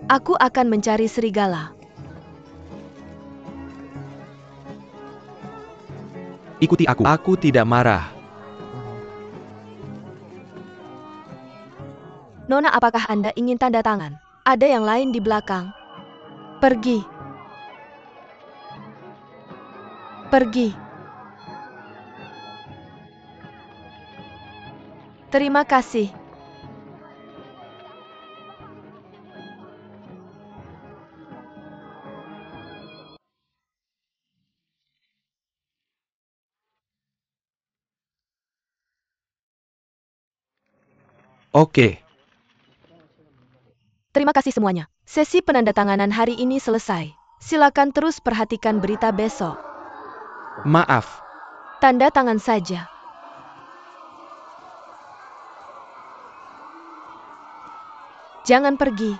Aku akan mencari serigala. Ikuti aku. Aku tidak marah. Nona, apakah Anda ingin tanda tangan? Ada yang lain di belakang. Pergi. Pergi. Terima kasih. Oke. Terima kasih semuanya. Sesi penandatanganan hari ini selesai. Silakan terus perhatikan berita besok. Maaf. Tanda tangan saja. Jangan pergi.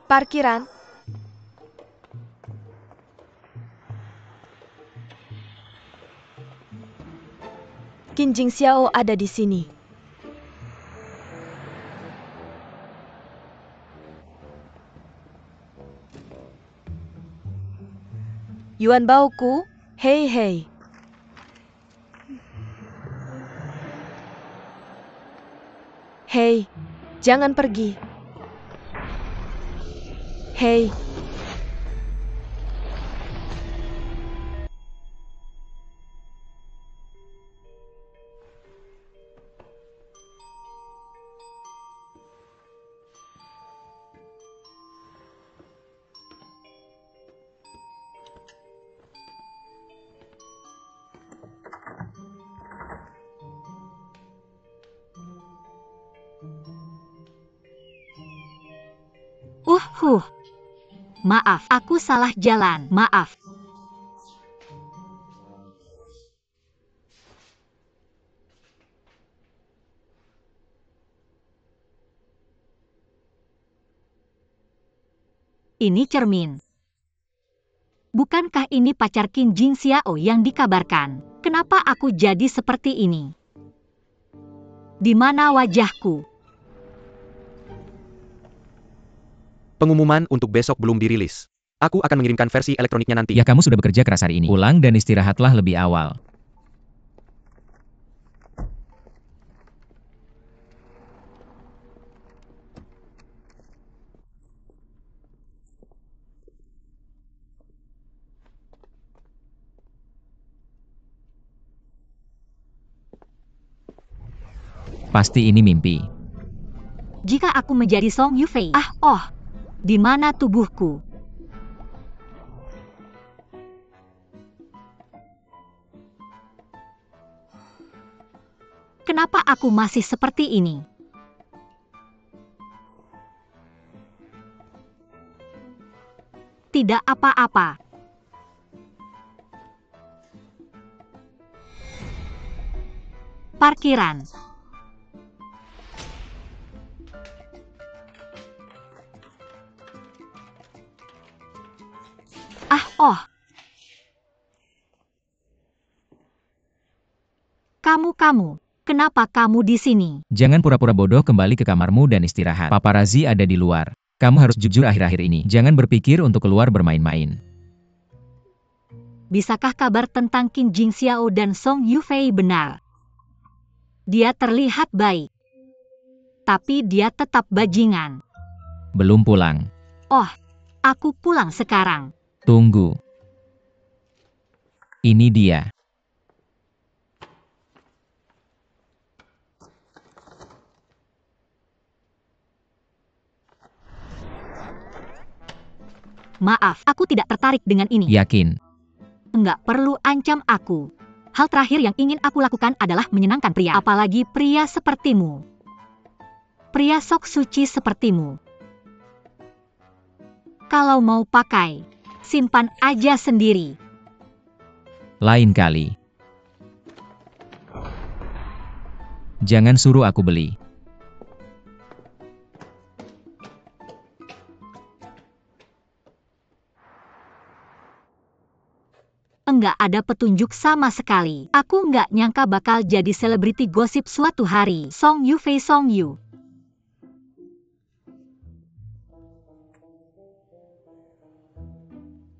Parkiran. Qin Jingxiao ada di sini. Yuan Baoku, hei hei. Hei, jangan pergi. Hei. Maaf, aku salah jalan. Maaf. Ini cermin. Bukankah ini pacar Qin Jingxiao yang dikabarkan? Kenapa aku jadi seperti ini? Di mana wajahku? Pengumuman untuk besok belum dirilis. Aku akan mengirimkan versi elektroniknya nanti. Ya, kamu sudah bekerja keras hari ini. Pulang dan istirahatlah lebih awal. Pasti ini mimpi. Jika aku menjadi Song Yufei, di mana tubuhku? Kenapa aku masih seperti ini? Tidak apa-apa. Parkiran. Kamu, kenapa kamu di sini? Jangan pura-pura bodoh, kembali ke kamarmu dan istirahat. Paparazi ada di luar. Kamu harus jujur akhir-akhir ini. Jangan berpikir untuk keluar bermain-main. Bisakah kabar tentang Qin Jingxiao dan Song Yufei benar? Dia terlihat baik. Tapi dia tetap bajingan. Belum pulang. Aku pulang sekarang. Tunggu. Ini dia. Maaf, aku tidak tertarik dengan ini. Yakin? Enggak perlu ancam aku. Hal terakhir yang ingin aku lakukan adalah menyenangkan pria. Apalagi pria sepertimu. Pria sok suci sepertimu. Kalau mau pakai, simpan aja sendiri. Lain kali. Jangan suruh aku beli. nggak ada petunjuk sama sekali. Aku nggak nyangka bakal jadi selebriti gosip suatu hari. Song Yufei, Song Yu.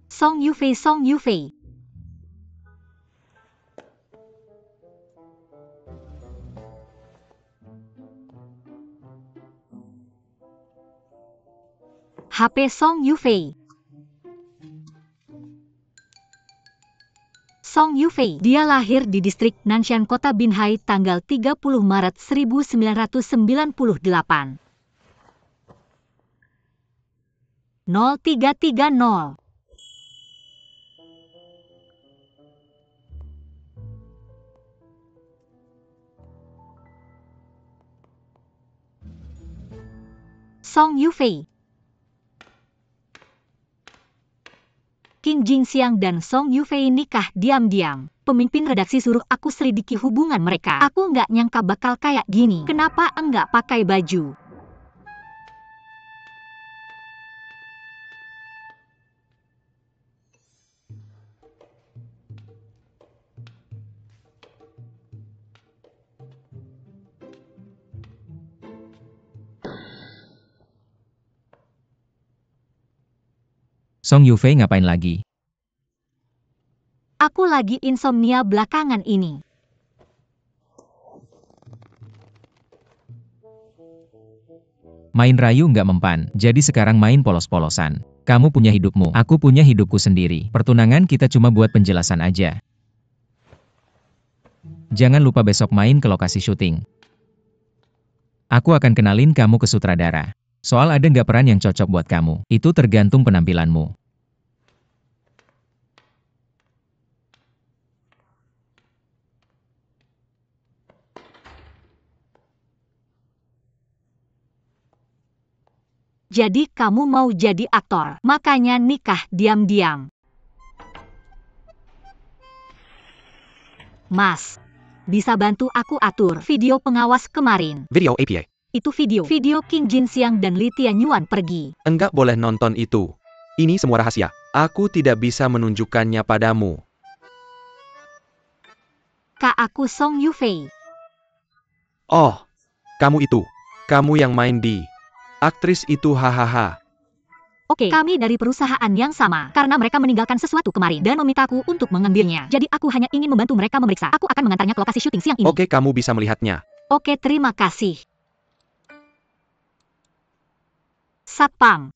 Song Yufei, Song Yufei. HP Song Yufei. Song Yufei, dia lahir di distrik Nanshan, kota Binhai tanggal 30 Maret 1998. 0330. Song Yufei. King Jinxiang dan Song Yufei nikah diam-diam. Pemimpin redaksi suruh aku selidiki hubungan mereka. Aku nggak nyangka bakal kayak gini. Kenapa enggak pakai baju? Song Yufei ngapain lagi? Aku lagi insomnia belakangan ini. Main rayu nggak mempan, jadi sekarang main polos-polosan. Kamu punya hidupmu, aku punya hidupku sendiri. Pertunangan kita cuma buat penjelasan aja. Jangan lupa besok main ke lokasi syuting. Aku akan kenalin kamu ke sutradara. Soal ada nggak peran yang cocok buat kamu, itu tergantung penampilanmu. Jadi kamu mau jadi aktor, makanya nikah diam-diam. Mas, bisa bantu aku atur video pengawas kemarin? Video API. Itu video King Jinxiang dan Li Tianyuan pergi. Enggak boleh nonton itu. Ini semua rahasia. Aku tidak bisa menunjukkannya padamu. Kak, aku Song Yufei. Oh, kamu itu. Kamu yang main di aktris itu, hahaha. Oke, kami dari perusahaan yang sama. Karena mereka meninggalkan sesuatu kemarin dan memintaku untuk mengambilnya. Jadi aku hanya ingin membantu mereka memeriksa. Aku akan mengantarnya ke lokasi syuting siang ini. Oke, kamu bisa melihatnya. Oke, terima kasih. Satpam.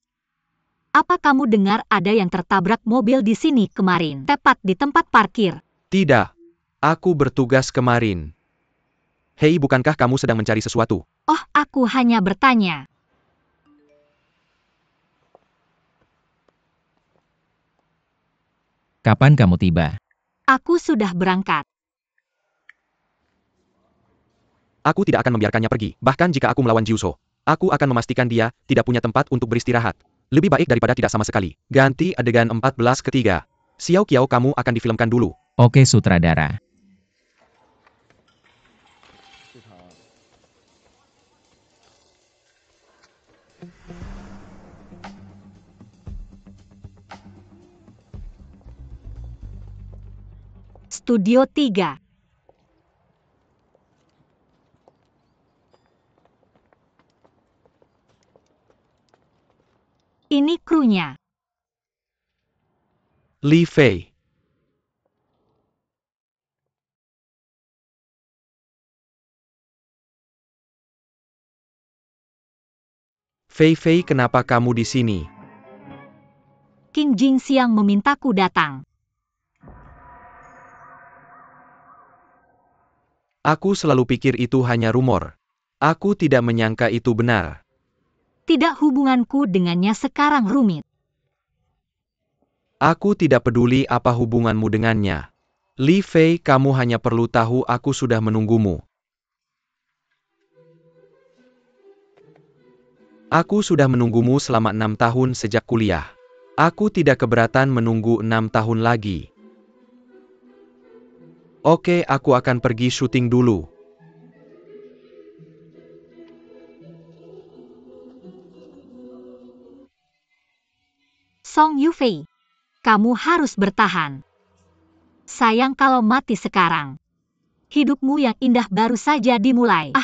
Apa kamu dengar ada yang tertabrak mobil di sini kemarin? Tepat di tempat parkir. Tidak. Aku bertugas kemarin. Hei, bukankah kamu sedang mencari sesuatu? Oh, aku hanya bertanya. Kapan kamu tiba? Aku sudah berangkat. Aku tidak akan membiarkannya pergi, bahkan jika aku melawan Jiuso. Aku akan memastikan dia tidak punya tempat untuk beristirahat. Lebih baik daripada tidak sama sekali. Ganti adegan 14 ketiga. Xiao Qiao, kamu akan difilmkan dulu. Oke sutradara. Studio 3. Ini krunya. Li Fei. Fei, kenapa kamu di sini? King Jinxiang memintaku datang. Aku selalu pikir itu hanya rumor. Aku tidak menyangka itu benar. Tidak, hubunganku dengannya sekarang rumit. Aku tidak peduli apa hubunganmu dengannya. Li Fei, kamu hanya perlu tahu aku sudah menunggumu. Aku sudah menunggumu selama 6 tahun sejak kuliah. Aku tidak keberatan menunggu 6 tahun lagi. Oke, aku akan pergi syuting dulu. Song Yufei, kamu harus bertahan. Sayang kalau mati sekarang. Hidupmu yang indah baru saja dimulai.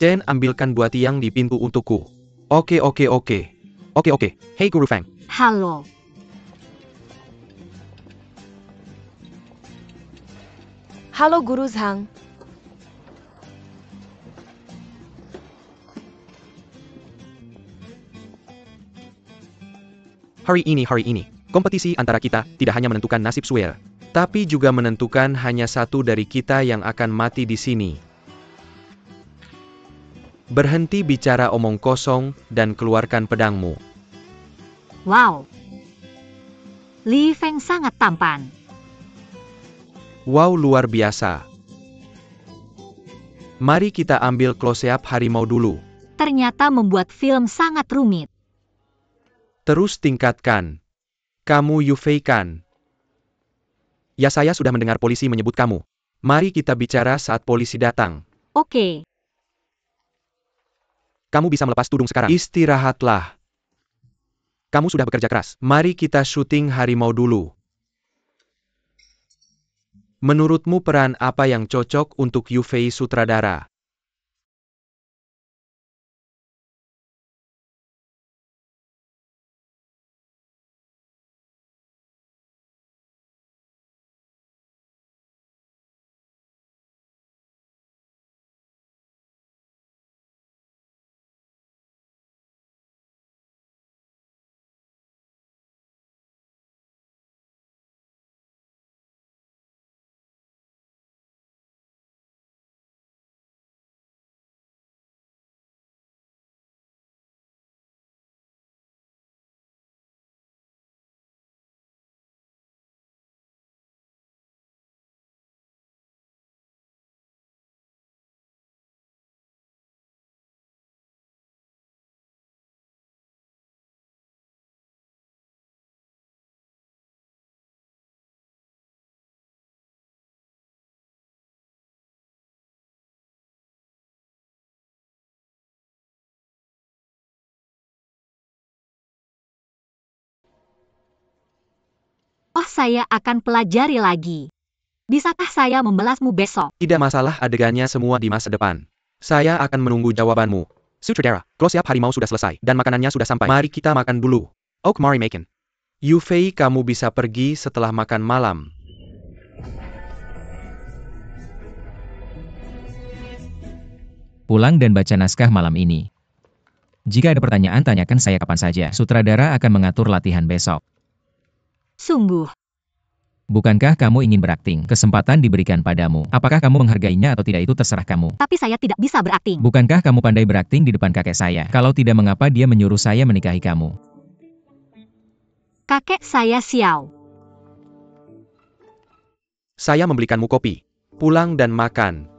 Chen, ambilkan buah tiang di pintu untukku. Oke. Hei Guru Feng. Halo. Halo Guru Zhang. Hari ini, kompetisi antara kita tidak hanya menentukan nasib Suel, tapi juga menentukan hanya satu dari kita yang akan mati di sini. Berhenti bicara omong kosong dan keluarkan pedangmu. Wow. Li Feng sangat tampan. Wow, luar biasa. Mari kita ambil close-up harimau dulu. Ternyata membuat film sangat rumit. Terus tingkatkan. Kamu Yufei kan? Ya, saya sudah mendengar polisi menyebut kamu. Mari kita bicara saat polisi datang. Oke. Kamu bisa melepas tudung sekarang. Istirahatlah. Kamu sudah bekerja keras. Mari kita syuting harimau dulu. Menurutmu peran apa yang cocok untuk Yufei sutradara? Oh, saya akan pelajari lagi. Bisakah saya membalasmu besok? Tidak masalah, adegannya semua di masa depan. Saya akan menunggu jawabanmu. Sutradara, close-up harimau sudah selesai, dan makanannya sudah sampai. Mari kita makan dulu. Oh, mari makan. Yufei, kamu bisa pergi setelah makan malam. Pulang dan baca naskah malam ini. Jika ada pertanyaan, tanyakan saya kapan saja. Sutradara akan mengatur latihan besok. Sungguh. Bukankah kamu ingin berakting? Kesempatan diberikan padamu. Apakah kamu menghargainya atau tidak itu terserah kamu. Tapi saya tidak bisa berakting. Bukankah kamu pandai berakting di depan kakek saya? Kalau tidak, mengapa dia menyuruh saya menikahi kamu? Kakek saya Xiao. Saya membelikanmu kopi. Pulang dan makan.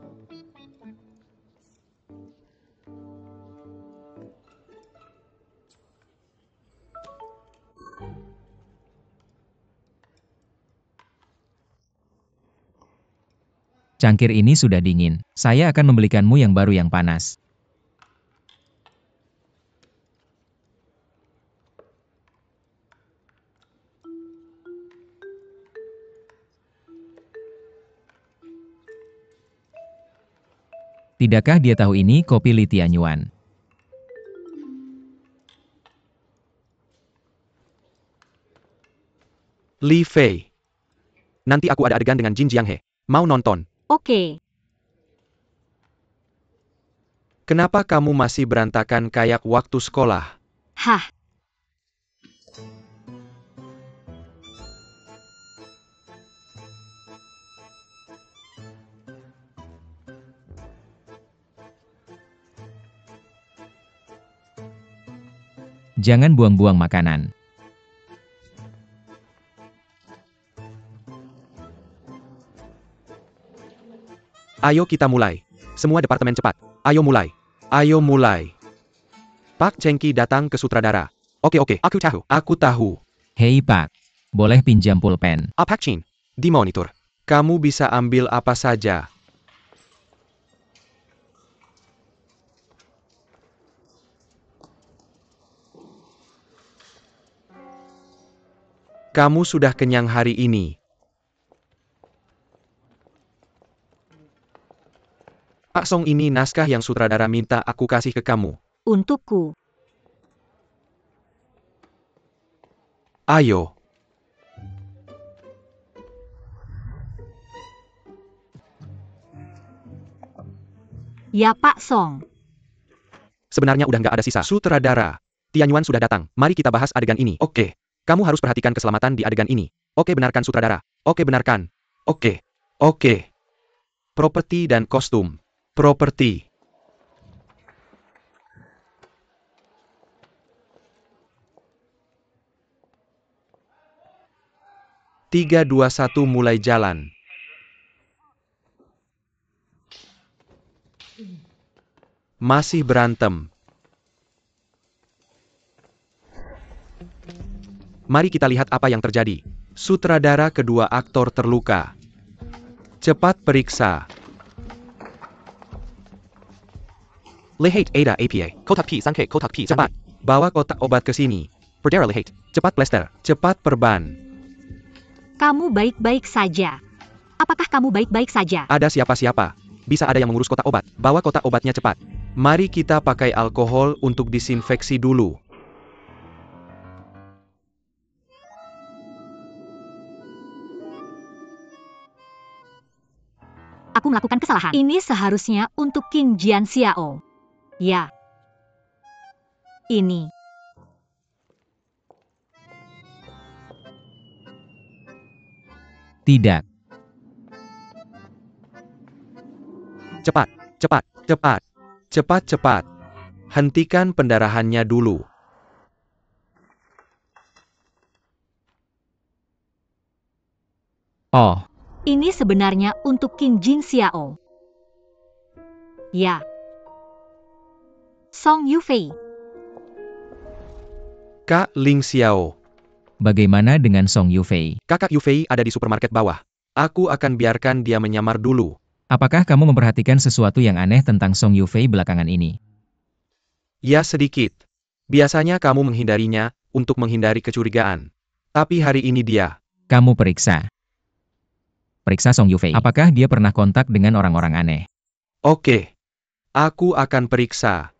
Cangkir ini sudah dingin. Saya akan membelikanmu yang baru yang panas. Tidakkah dia tahu ini kopi Li Tianyuan? Li Fei. Nanti aku ada adegan dengan Jin Jianghe. Mau nonton? Oke. Kenapa kamu masih berantakan kayak waktu sekolah? Hah. Jangan buang-buang makanan. Ayo kita mulai. Semua departemen cepat. Ayo mulai. Ayo mulai. Pak Chengki datang ke sutradara. Oke, aku tahu. Aku tahu. Hei Pak, boleh pinjam pulpen? Pak Chin. Di monitor. Kamu bisa ambil apa saja. Kamu sudah kenyang hari ini. Pak Song, ini naskah yang sutradara minta aku kasih ke kamu. Untukku. Ayo. Ya Pak Song. Sebenarnya udah nggak ada sisa. Sutradara. Tianyuan sudah datang. Mari kita bahas adegan ini. Oke. Kamu harus perhatikan keselamatan di adegan ini. Oke, benarkan sutradara. Oke, benarkan. Oke. Oke. Properti dan kostum. Properti. Tiga, dua, satu, mulai jalan. Masih berantem. Mari kita lihat apa yang terjadi. Sutradara kedua aktor terluka. Cepat periksa. Lehate Ada APA. Kotak P, Sangke, Kotak P. Cepat. Bawa kotak obat ke sini. Perdera Lehate. Cepat plester. Cepat perban. Kamu baik-baik saja. Apakah kamu baik-baik saja? Ada siapa-siapa. Bisa ada yang mengurus kotak obat. Bawa kotak obatnya cepat. Mari kita pakai alkohol untuk disinfeksi dulu. Aku melakukan kesalahan. Ini seharusnya untuk King Jian Xiao. Ya. Ini. Tidak. Cepat, cepat, cepat, cepat, cepat. Hentikan pendarahannya dulu. Oh, Ini sebenarnya untuk King Jin Xiao. Ya. Song Yufei. Kak Ling Xiao. bagaimana dengan Song Yufei? Kakak Yufei ada di supermarket bawah. Aku akan biarkan dia menyamar dulu. Apakah kamu memperhatikan sesuatu yang aneh tentang Song Yufei belakangan ini? Ya, sedikit. Biasanya kamu menghindarinya untuk menghindari kecurigaan. Tapi hari ini dia. Kamu periksa. Periksa Song Yufei. Apakah dia pernah kontak dengan orang-orang aneh? Oke. Aku akan periksa.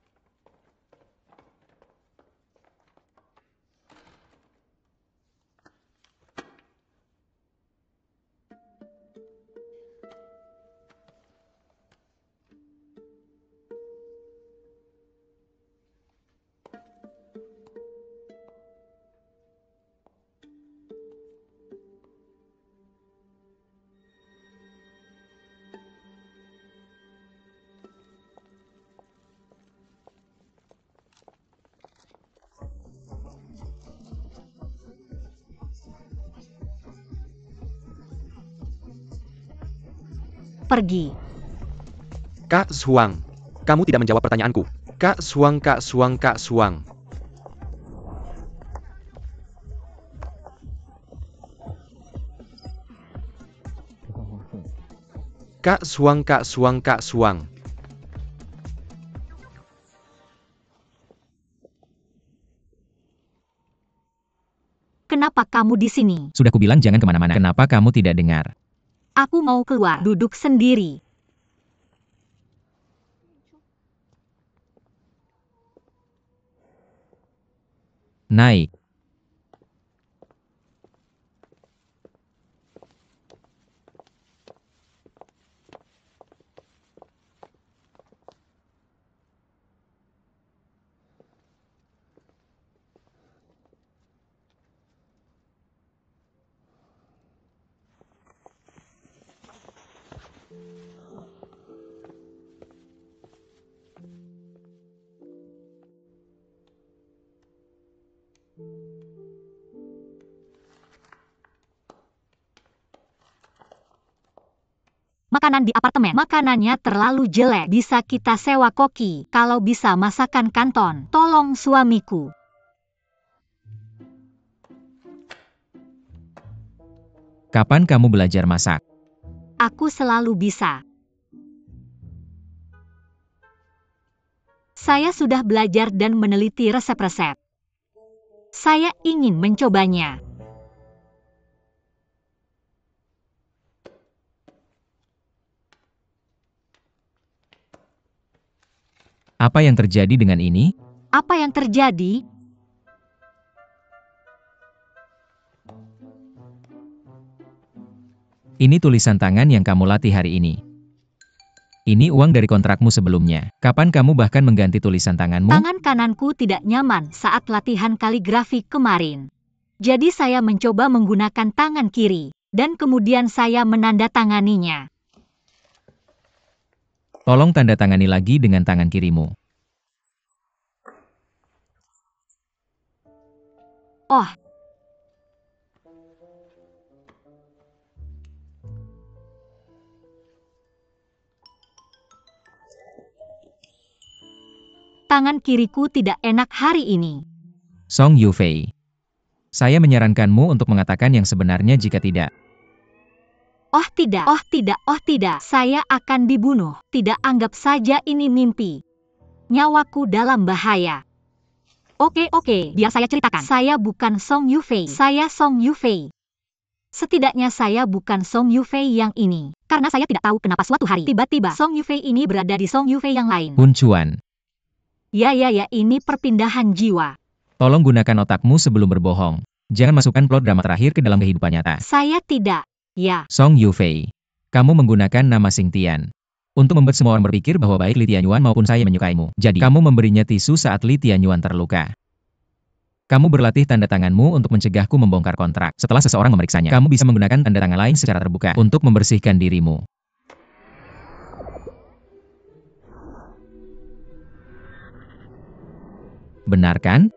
Pergi. Kak Suang. Kamu tidak menjawab pertanyaanku. Kak Suang, Kak Suang, Kak Suang. Kak Suang, Kak Suang, Kak Suang. Kenapa kamu di sini? Sudah kubilang jangan kemana-mana. Kenapa kamu tidak dengar? Aku mau keluar. Duduk sendiri. Naik. Makanan di apartemen. Makanannya terlalu jelek. Bisa kita sewa koki. Kalau bisa masakan kanton. Tolong suamiku. Kapan kamu belajar masak? Aku selalu bisa. Saya sudah belajar dan meneliti resep-resep. Saya ingin mencobanya. Apa yang terjadi dengan ini? Apa yang terjadi? Ini tulisan tangan yang kamu latih hari ini. Ini uang dari kontrakmu sebelumnya. Kapan kamu bahkan mengganti tulisan tanganmu? Tangan kananku tidak nyaman saat latihan kaligrafi kemarin. Jadi saya mencoba menggunakan tangan kiri, dan kemudian saya menandatanganinya. Tolong tanda tangani lagi dengan tangan kirimu. Oh, tangan kiriku tidak enak hari ini. Song Yufei. Saya menyarankanmu untuk mengatakan yang sebenarnya jika tidak. Oh tidak, oh tidak, oh tidak. Saya akan dibunuh. Tidak, anggap saja ini mimpi. Nyawaku dalam bahaya. Oke, biar saya ceritakan. Saya bukan Song Yufei. Saya Song Yufei. Setidaknya saya bukan Song Yufei yang ini. Karena saya tidak tahu kenapa suatu hari tiba-tiba Song Yufei ini berada di Song Yufei yang lain. Hun Chuan. Ya, ini perpindahan jiwa. Tolong gunakan otakmu sebelum berbohong. Jangan masukkan plot drama terakhir ke dalam kehidupan nyata. Saya tidak. Ya, Song Yufei. Kamu menggunakan nama Xing Tian untuk membuat semua orang berpikir bahwa baik Li Tianyuan maupun saya menyukaimu. Jadi, kamu memberinya tisu saat Li Tianyuan terluka. Kamu berlatih tanda tanganmu untuk mencegahku membongkar kontrak. Setelah seseorang memeriksanya, kamu bisa menggunakan tanda tangan lain secara terbuka untuk membersihkan dirimu. Benar kan?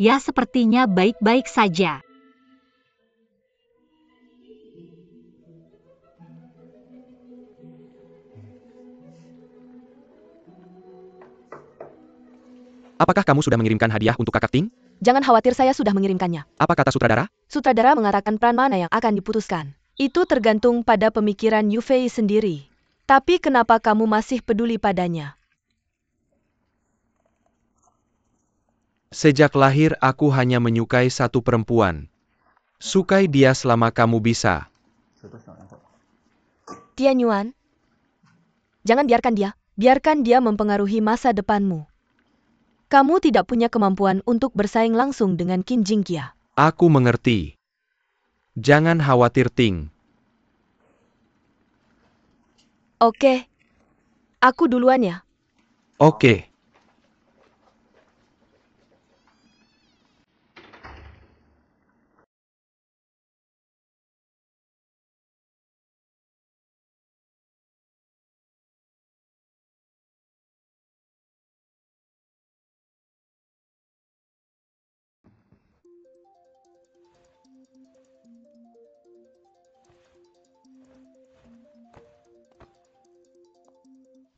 ya sepertinya baik-baik saja. Apakah kamu sudah mengirimkan hadiah untuk Kakak Ting? Jangan khawatir, saya sudah mengirimkannya. Apa kata sutradara? Sutradara mengatakan peran mana yang akan diputuskan. Itu tergantung pada pemikiran Yufei sendiri. Tapi kenapa kamu masih peduli padanya? Sejak lahir aku hanya menyukai satu perempuan. Sukai dia selama kamu bisa. Tianyuan, jangan biarkan dia. Biarkan dia mempengaruhi masa depanmu. Kamu tidak punya kemampuan untuk bersaing langsung dengan Qin Jingqia. Aku mengerti. Jangan khawatir, Ting. Oke. Aku duluan ya. Oke.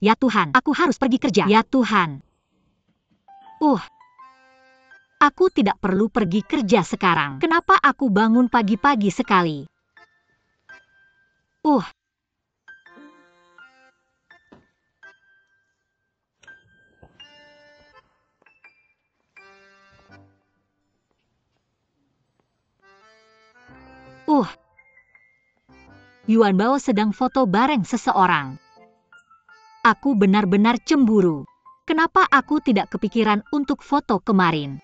Ya Tuhan, aku harus pergi kerja. Ya Tuhan. Aku tidak perlu pergi kerja sekarang. Kenapa aku bangun pagi-pagi sekali? Yuan Bao sedang foto bareng seseorang. Aku benar-benar cemburu. Kenapa aku tidak kepikiran untuk foto kemarin?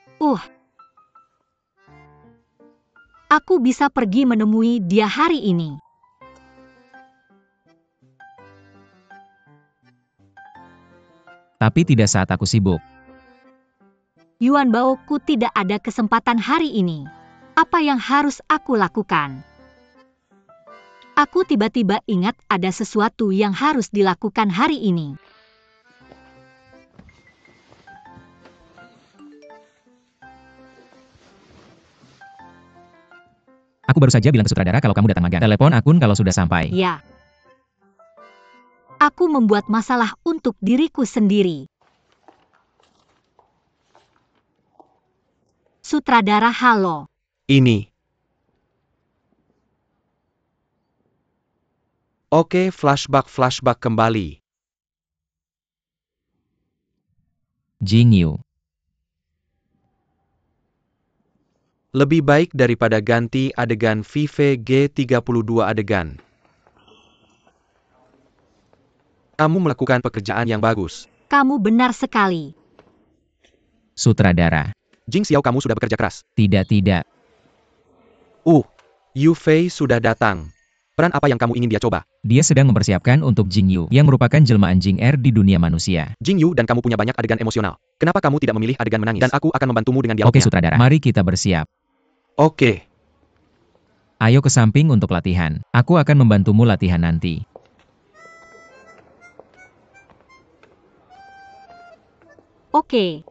Aku bisa pergi menemui dia hari ini. Tapi tidak saat aku sibuk. Yuan Bao, ku tidak ada kesempatan hari ini. Apa yang harus aku lakukan? Aku tiba-tiba ingat ada sesuatu yang harus dilakukan hari ini. Aku baru saja bilang ke sutradara kalau kamu datang magang. Telepon akun kalau sudah sampai. Ya. Aku membuat masalah untuk diriku sendiri. Sutradara, halo. Ini. Oke, flashback kembali. Jing Yu. Lebih baik daripada ganti adegan Vive G32 adegan. Kamu melakukan pekerjaan yang bagus. Kamu benar sekali. Sutradara. Jing Xiao, kamu sudah bekerja keras. Tidak. Yu Fei sudah datang. Peran apa yang kamu ingin dia coba? Dia sedang mempersiapkan untuk Jing Yu, yang merupakan jelmaan Jing Er di dunia manusia. Jing Yu, dan kamu punya banyak adegan emosional. Kenapa kamu tidak memilih adegan menangis? Dan aku akan membantumu dengan Oke dialognya. sutradara, mari kita bersiap. Oke. Ayo ke samping untuk latihan. Aku akan membantumu latihan nanti. Oke.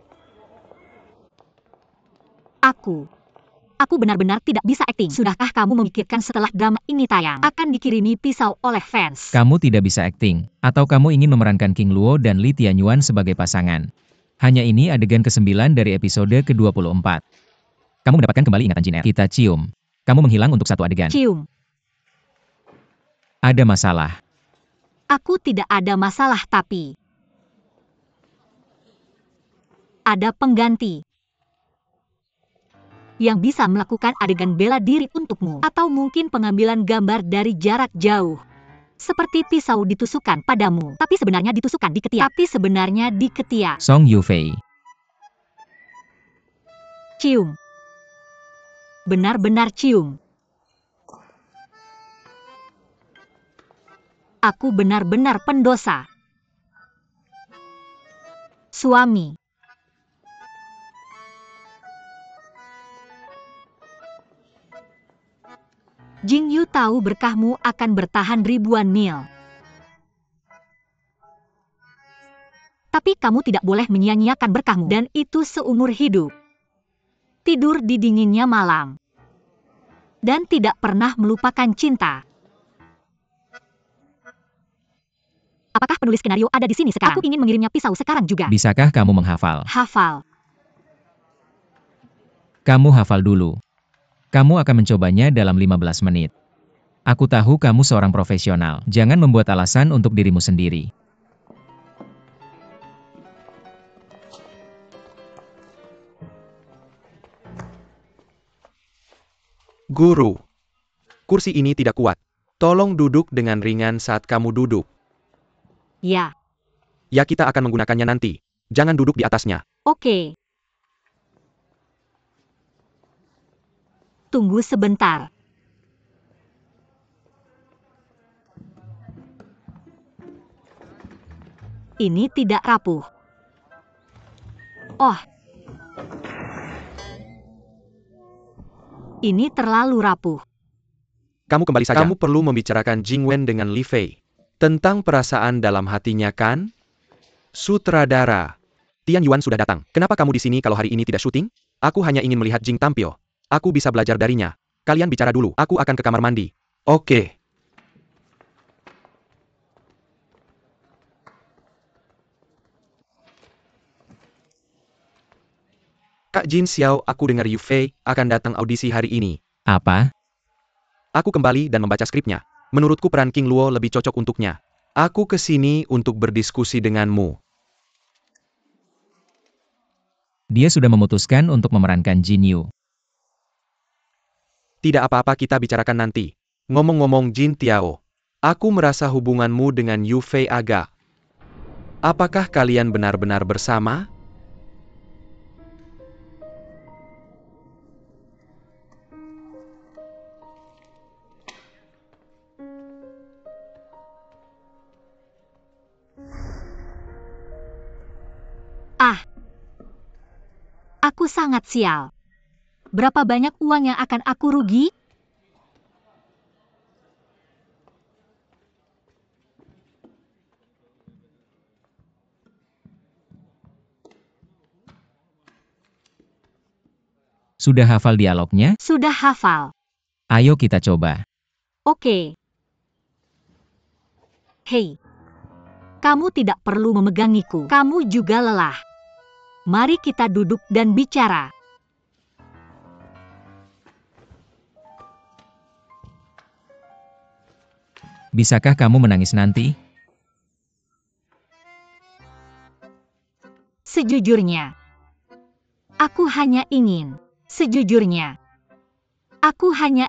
Aku benar-benar tidak bisa akting. Sudahkah kamu memikirkan setelah drama ini tayang, akan dikirimi pisau oleh fans? Kamu tidak bisa akting, atau kamu ingin memerankan King Luo dan Li Tianyuan sebagai pasangan. Hanya ini adegan ke-9 dari episode ke-24. Kamu mendapatkan kembali ingatan Jin Er. Kita cium. Kamu menghilang untuk satu adegan. Cium. Ada masalah. Aku tidak ada masalah tapi ada pengganti yang bisa melakukan adegan bela diri untukmu, atau mungkin pengambilan gambar dari jarak jauh. Seperti pisau ditusukkan padamu, tapi sebenarnya ditusukkan di ketiak. Song Yufei. Cium. Benar-benar cium. Aku benar-benar pendosa. Suami. Jing Yu tahu berkahmu akan bertahan ribuan mil. Tapi kamu tidak boleh menyia-nyiakan berkahmu, dan itu seumur hidup. Tidur di dinginnya malam. Dan tidak pernah melupakan cinta. Apakah penulis skenario ada di sini sekarang? Aku ingin mengirimnya pisau sekarang juga. Bisakah kamu menghafal? Hafal. Kamu hafal dulu. Kamu akan mencobanya dalam 15 menit. Aku tahu kamu seorang profesional. Jangan membuat alasan untuk dirimu sendiri. Guru. Kursi ini tidak kuat. Tolong duduk dengan ringan saat kamu duduk. Ya. Ya, kita akan menggunakannya nanti. Jangan duduk di atasnya. Oke. Tunggu sebentar. Ini tidak rapuh. Oh. Ini terlalu rapuh. Kamu kembali saja. Kamu perlu membicarakan Jing Wen dengan Li Fei. Tentang perasaan dalam hatinya kan? Sutradara. Tian Yuan sudah datang. Kenapa kamu di sini kalau hari ini tidak syuting? Aku hanya ingin melihat Jing tampil. Aku bisa belajar darinya. Kalian bicara dulu. Aku akan ke kamar mandi. Oke. Kak Jin Xiao, aku dengar Yu Fei akan datang audisi hari ini. Apa? Aku kembali dan membaca skripnya. Menurutku peran King Luo lebih cocok untuknya. Aku ke sini untuk berdiskusi denganmu. Dia sudah memutuskan untuk memerankan Jin Yu. Tidak apa-apa, kita bicarakan nanti. Ngomong-ngomong Jin Tiao, aku merasa hubunganmu dengan Yu Fei agak. Apakah kalian benar-benar bersama? Aku sangat sial. Berapa banyak uang yang akan aku rugi? Sudah hafal dialognya? Sudah hafal. Ayo kita coba. Oke. Hei. Kamu tidak perlu memegangiku. Kamu juga lelah. Mari kita duduk dan bicara. Bisakah kamu menangis nanti? Sejujurnya, aku hanya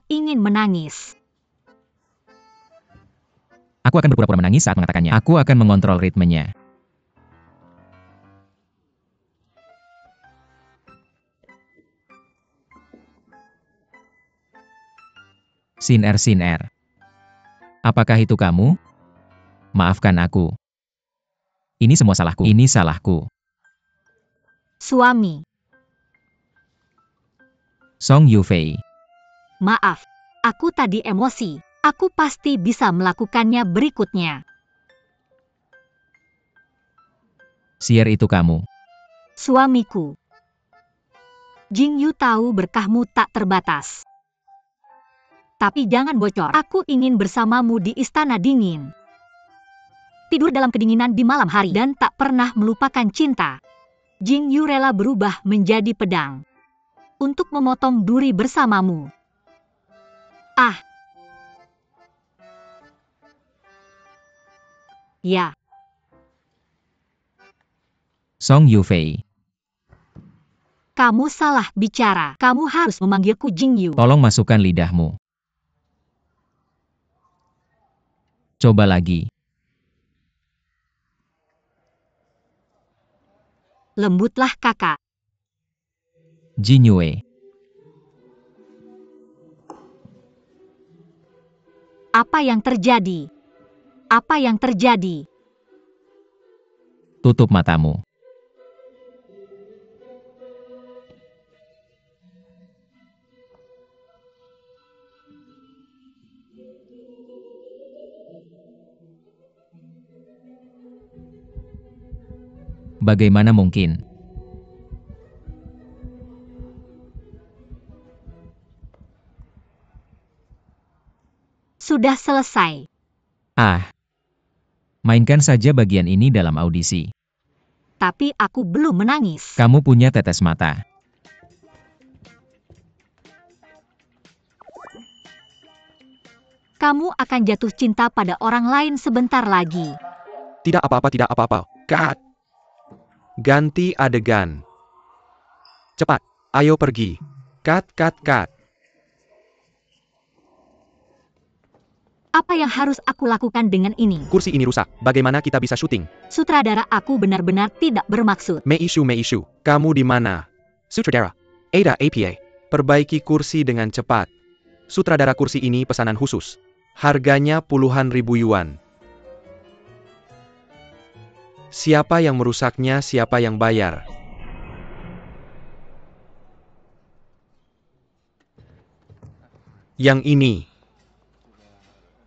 ingin menangis. Aku akan berpura-pura menangis saat mengatakannya. Aku akan mengontrol ritmenya. Sin-er. Apakah itu kamu? Maafkan aku. Ini semua salahku. Ini salahku. Suami. Song Yufei. Maaf, aku tadi emosi. Aku pasti bisa melakukannya berikutnya. Sier itu kamu. Suamiku. Jingyu tahu berkahmu tak terbatas. Tapi jangan bocor. Aku ingin bersamamu di istana dingin. Tidur dalam kedinginan di malam hari dan tak pernah melupakan cinta. Jingyu rela berubah menjadi pedang untuk memotong duri bersamamu. Ah. Ya. Song Yufei. Kamu salah bicara. Kamu harus memanggilku Jingyu. Tolong masukkan lidahmu. Coba lagi. Lembutlah kakak. Jinyue. Apa yang terjadi? Apa yang terjadi? Tutup matamu. Bagaimana mungkin? Sudah selesai. Ah. Mainkan saja bagian ini dalam audisi. Tapi aku belum menangis. Kamu punya tetes mata. Kamu akan jatuh cinta pada orang lain sebentar lagi. Tidak apa-apa, tidak apa-apa. Cut. Ganti adegan. Cepat, ayo pergi. Cut. Apa yang harus aku lakukan dengan ini? Kursi ini rusak, bagaimana kita bisa syuting? Sutradara, aku benar-benar tidak bermaksud. Meishu, kamu di mana? Sutradara, Ada APA. Perbaiki kursi dengan cepat. Sutradara, kursi ini pesanan khusus. Harganya puluhan ribu yuan. Siapa yang merusaknya, siapa yang bayar? Yang ini.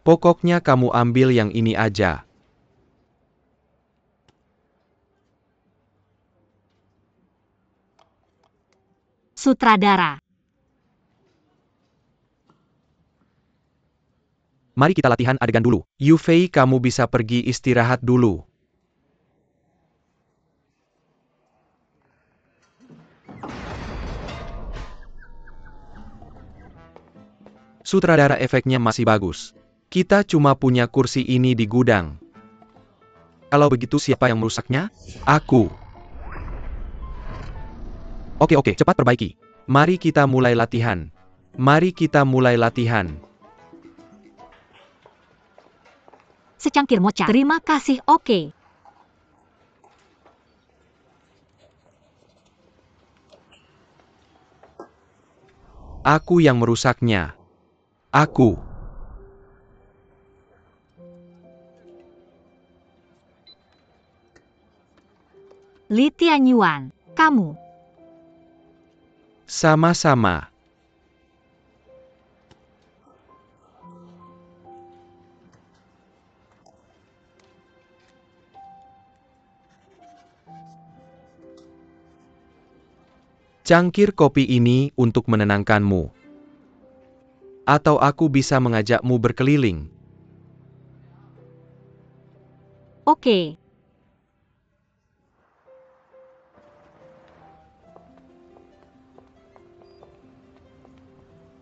Pokoknya kamu ambil yang ini aja. Sutradara. Mari kita latihan adegan dulu. Yufei, kamu bisa pergi istirahat dulu. Sutradara, efeknya masih bagus. Kita cuma punya kursi ini di gudang. Kalau begitu siapa yang merusaknya? Aku. Oke, cepat perbaiki. Mari kita mulai latihan. Secangkir mocha. Terima kasih, oke. Aku yang merusaknya. Aku. Li Tianyuan, kamu. Sama-sama. Cangkir kopi ini untuk menenangkanmu. Atau aku bisa mengajakmu berkeliling. Oke.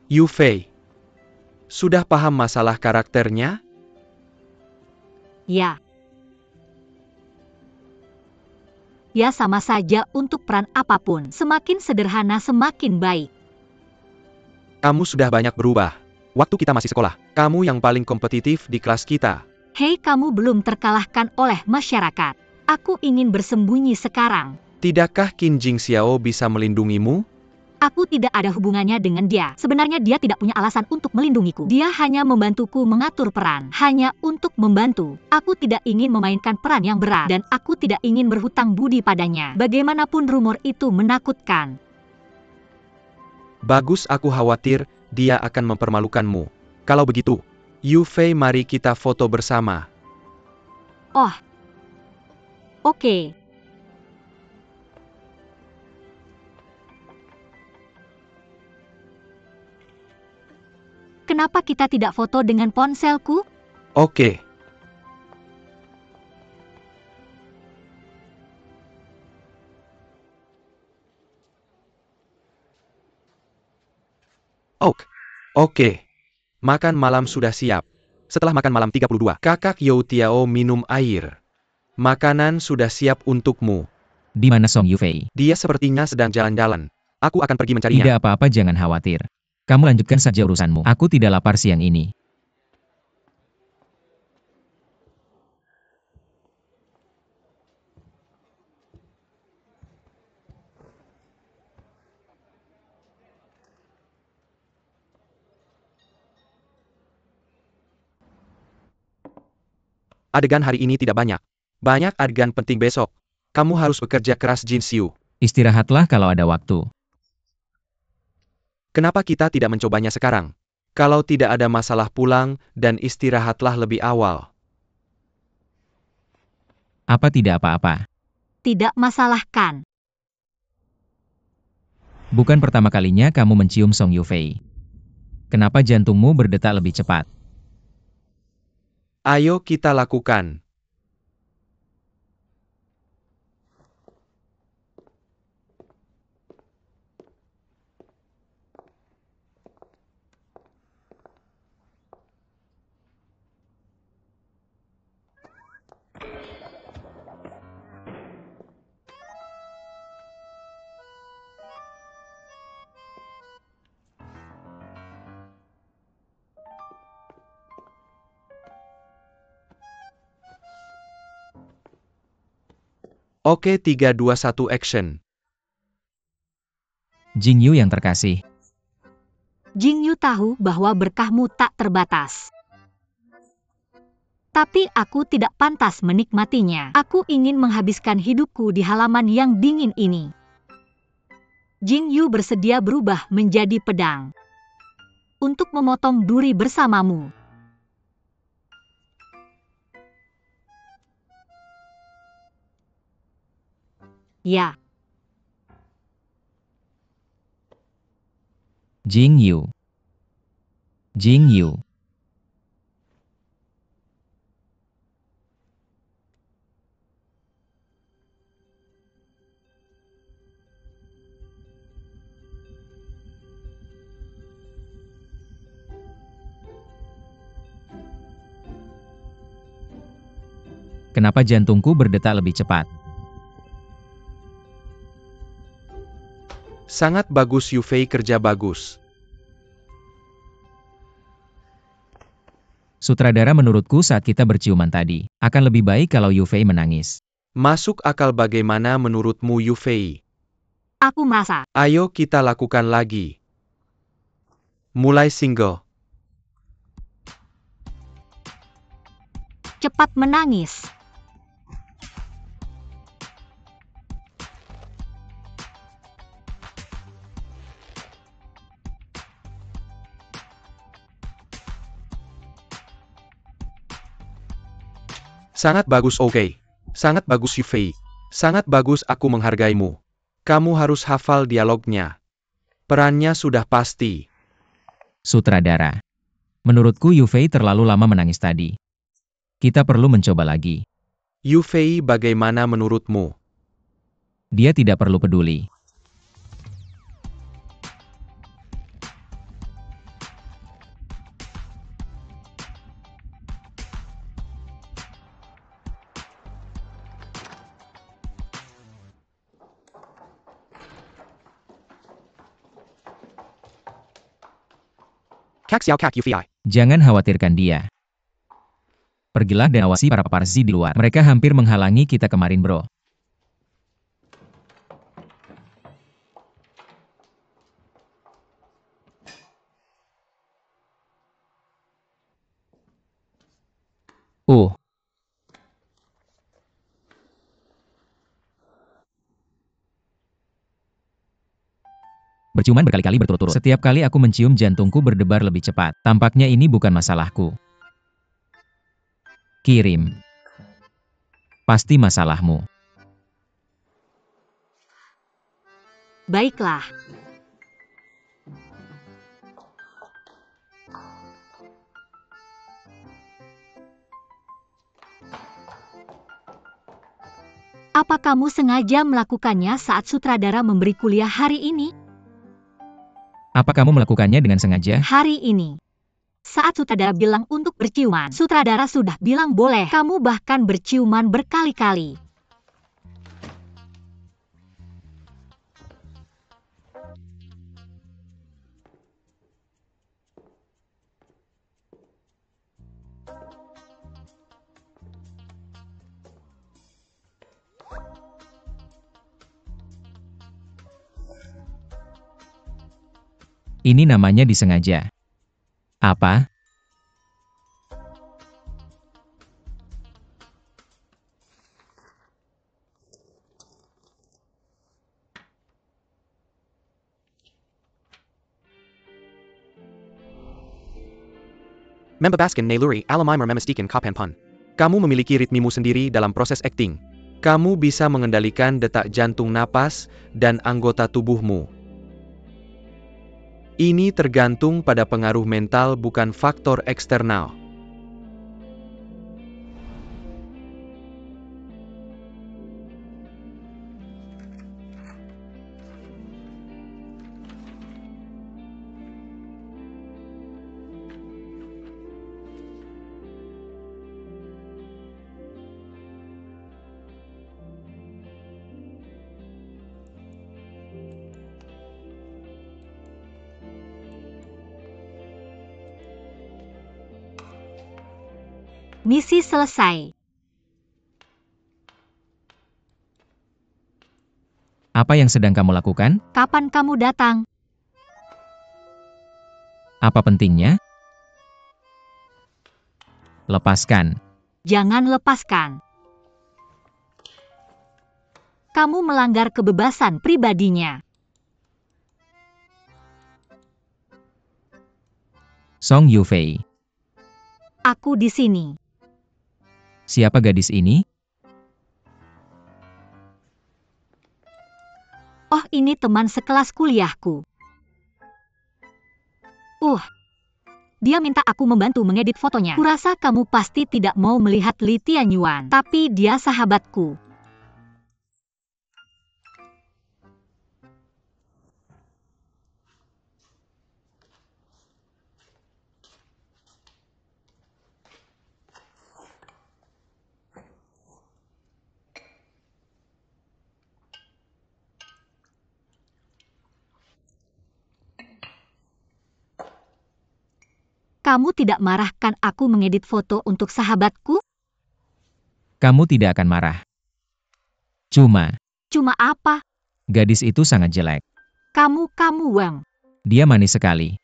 Yufei. Sudah paham masalah karakternya? Ya. Ya, sama saja untuk peran apapun. Semakin sederhana semakin baik. Kamu sudah banyak berubah. Waktu kita masih sekolah, kamu yang paling kompetitif di kelas kita. Hei, kamu belum terkalahkan oleh masyarakat. Aku ingin bersembunyi sekarang. Tidakkah Qin Jing Xiao bisa melindungimu? Aku tidak ada hubungannya dengan dia. Sebenarnya dia tidak punya alasan untuk melindungiku. Dia hanya membantuku mengatur peran. Hanya untuk membantu. Aku tidak ingin memainkan peran yang berat. Dan aku tidak ingin berhutang budi padanya. Bagaimanapun rumor itu menakutkan. Bagus, aku khawatir dia akan mempermalukanmu. Kalau begitu, Yu Fei, mari kita foto bersama. Oh. Oke. Kenapa kita tidak foto dengan ponselku? Oke. Oke. Makan malam sudah siap. Setelah makan malam 32, Kakak You Tiao minum air. Makanan sudah siap untukmu. Di mana Song Yufei? Dia sepertinya sedang jalan-jalan. Aku akan pergi mencarinya. Tidak apa-apa, jangan khawatir. Kamu lanjutkan saja urusanmu. Aku tidak lapar siang ini. Adegan hari ini tidak banyak. Banyak adegan penting besok. Kamu harus bekerja keras, Jin Xiu. Istirahatlah kalau ada waktu. Kenapa kita tidak mencobanya sekarang? Kalau tidak ada masalah, pulang dan istirahatlah lebih awal. Apa tidak apa-apa? Tidak masalah kan? Bukan pertama kalinya kamu mencium Song Yufei. Kenapa jantungmu berdetak lebih cepat? Ayo kita lakukan. Oke, 3, 2, 1, action. Jing Yu yang terkasih. Jing Yu tahu bahwa berkahmu tak terbatas. Tapi aku tidak pantas menikmatinya. Aku ingin menghabiskan hidupku di halaman yang dingin ini. Jing Yu bersedia berubah menjadi pedang. Untuk memotong duri bersamamu. Ya. Jing Yu. Jing Yu. Kenapa jantungku berdetak lebih cepat? Sangat bagus, Yu Fei, kerja bagus. Sutradara, menurutku saat kita berciuman tadi, akan lebih baik kalau Yu Fei menangis. Masuk akal. Bagaimana menurutmu, Yu Fei? Aku merasa. Ayo kita lakukan lagi. Mulai single. Cepat menangis. Sangat bagus, oke. Sangat bagus, Yu Fei. Sangat bagus, aku menghargaimu. Kamu harus hafal dialognya. Perannya sudah pasti. Sutradara. Menurutku Yu Fei terlalu lama menangis tadi. Kita perlu mencoba lagi. Yu Fei, bagaimana menurutmu? Dia tidak perlu peduli. Kak Xiao, Kak Yu Fei. Jangan khawatirkan dia. Pergilah dan awasi para paparazzi di luar. Mereka hampir menghalangi kita kemarin, bro. Berciuman berkali-kali berturut-turut. Setiap kali aku mencium jantungku berdebar lebih cepat. Tampaknya ini bukan masalahku. Kirim. Pasti masalahmu. Baiklah. Apa kamu sengaja melakukannya saat sutradara memberi kuliah hari ini? Apa kamu melakukannya dengan sengaja? Hari ini. Saat sutradara bilang untuk berciuman, sutradara sudah bilang boleh. Kamu bahkan berciuman berkali-kali. Ini namanya disengaja. Apa? Membebaskan naluri alamai memestikan kapanpun. Kamu memiliki ritmimu sendiri dalam proses akting. Kamu bisa mengendalikan detak jantung napas dan anggota tubuhmu. Ini tergantung pada pengaruh mental bukan faktor eksternal. Misi selesai. Apa yang sedang kamu lakukan? Kapan kamu datang? Apa pentingnya? Lepaskan. Jangan lepaskan. Kamu melanggar kebebasan pribadinya. Song Yufei. Aku di sini. Siapa gadis ini? Oh, ini teman sekelas kuliahku. Dia minta aku membantu mengedit fotonya. Kurasa kamu pasti tidak mau melihat Li Tianyuan, tapi dia sahabatku. Kamu tidak marahkan aku mengedit foto untuk sahabatku? Kamu tidak akan marah. Cuma, Apa? gadis itu sangat jelek. Kamu Wang. Dia manis sekali.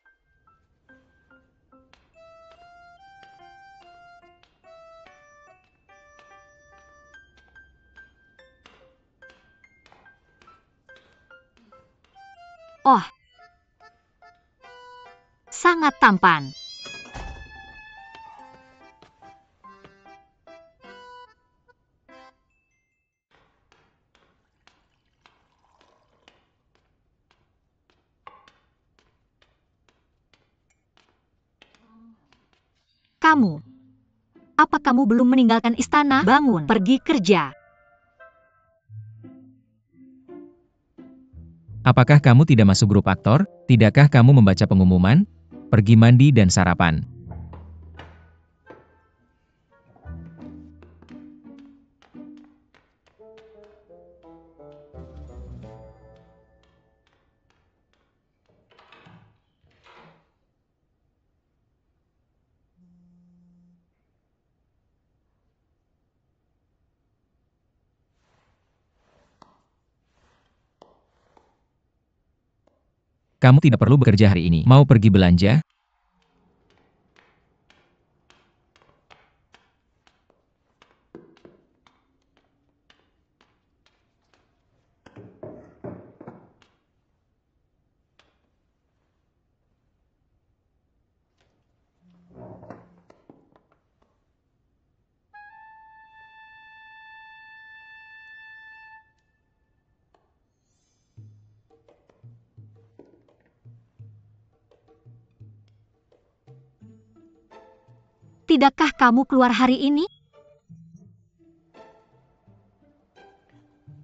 Sangat tampan. Apa kamu belum meninggalkan istana? Bangun, pergi kerja. Apakah kamu tidak masuk grup aktor? Tidakkah kamu membaca pengumuman? Pergi mandi dan sarapan. Kamu tidak perlu bekerja hari ini. Mau pergi belanja? Tidakkah kamu keluar hari ini?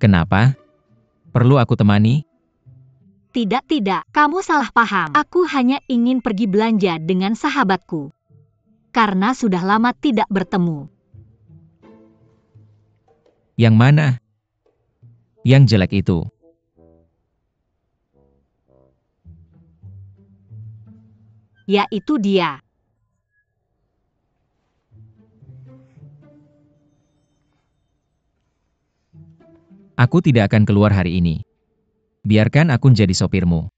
Kenapa? Perlu aku temani? Tidak, tidak. Kamu salah paham. Aku hanya ingin pergi belanja dengan sahabatku. Karena sudah lama tidak bertemu. Yang mana? Yang jelek itu. Yaitu dia. Aku tidak akan keluar hari ini. Biarkan aku jadi sopirmu.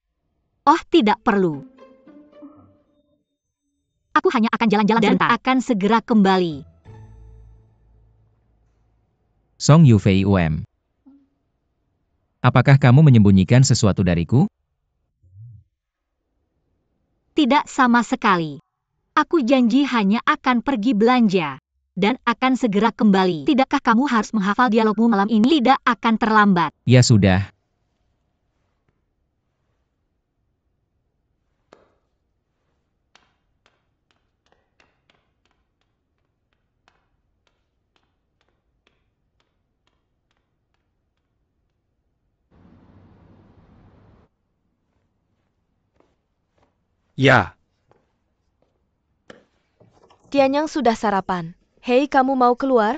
Oh, tidak perlu. Aku hanya akan jalan-jalan dan akan segera kembali. Song Yufei UM. Apakah kamu menyembunyikan sesuatu dariku? Tidak sama sekali. Aku janji hanya akan pergi belanja. Dan akan segera kembali. Tidakkah kamu harus menghafal dialogmu malam ini? Tidak akan terlambat. Ya sudah. Ya, Tianyang sudah sarapan. Hei, kamu mau keluar?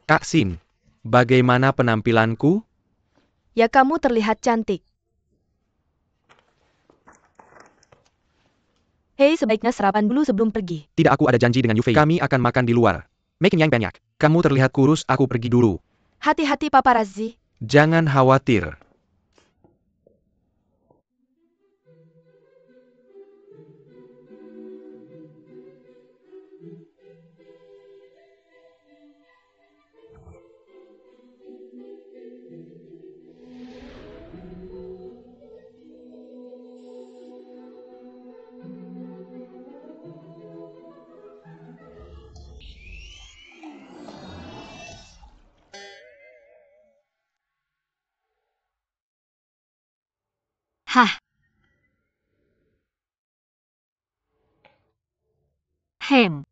Kak Xin. Bagaimana penampilanku? Ya, kamu terlihat cantik. Hei, sebaiknya sarapan dulu sebelum pergi. Tidak, aku ada janji dengan Yufei. Kami akan makan di luar. Making yang banyak. Kamu terlihat kurus, aku pergi dulu. Hati-hati paparazzi. Jangan khawatir. Hah. Hem.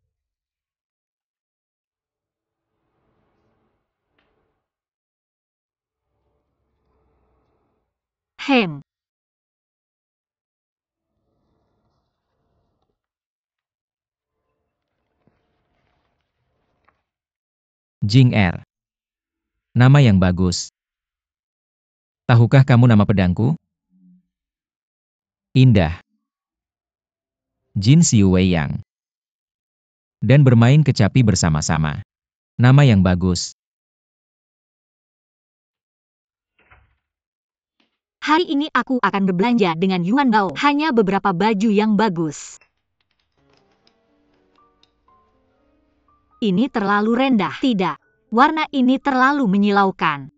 Hem. Jing Er. Nama yang bagus. Tahukah kamu nama pedangku? Indah. Jin Xiu Wei Yang. Dan bermain kecapi bersama-sama. Nama yang bagus. Hari ini aku akan berbelanja dengan Yuan Bao. Hanya beberapa baju yang bagus. Ini terlalu rendah. Tidak. Warna ini terlalu menyilaukan.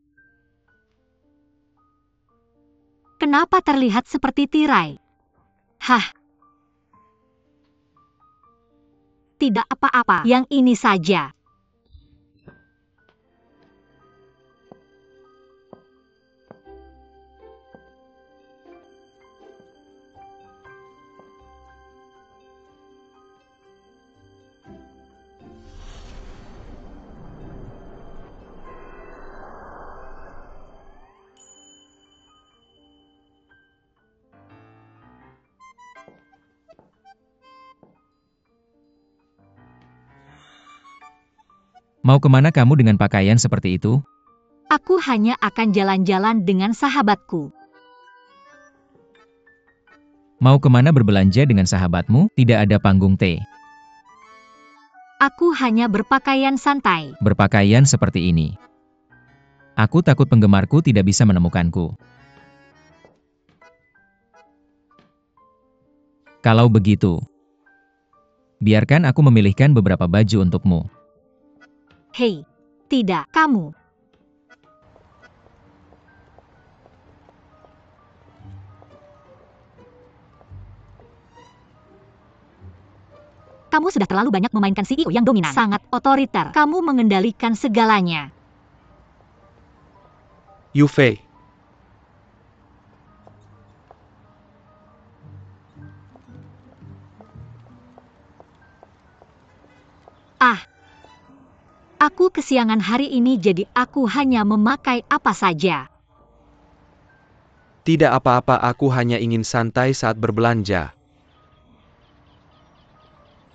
Kenapa terlihat seperti tirai? Hah. Tidak apa-apa. Yang ini saja. Mau kemana kamu dengan pakaian seperti itu? Aku hanya akan jalan-jalan dengan sahabatku. Mau kemana berbelanja dengan sahabatmu? Tidak ada panggung T. Aku hanya berpakaian santai. Berpakaian seperti ini. Aku takut penggemarku tidak bisa menemukanku. Kalau begitu, biarkan aku memilihkan beberapa baju untukmu. Hei, tidak, kamu. Kamu sudah terlalu banyak memainkan CEO yang dominan. Sangat otoriter. Kamu mengendalikan segalanya. Yu Fei, Ah, aku kesiangan hari ini jadi aku hanya memakai apa saja. tidak apa-apa, aku hanya ingin santai saat berbelanja.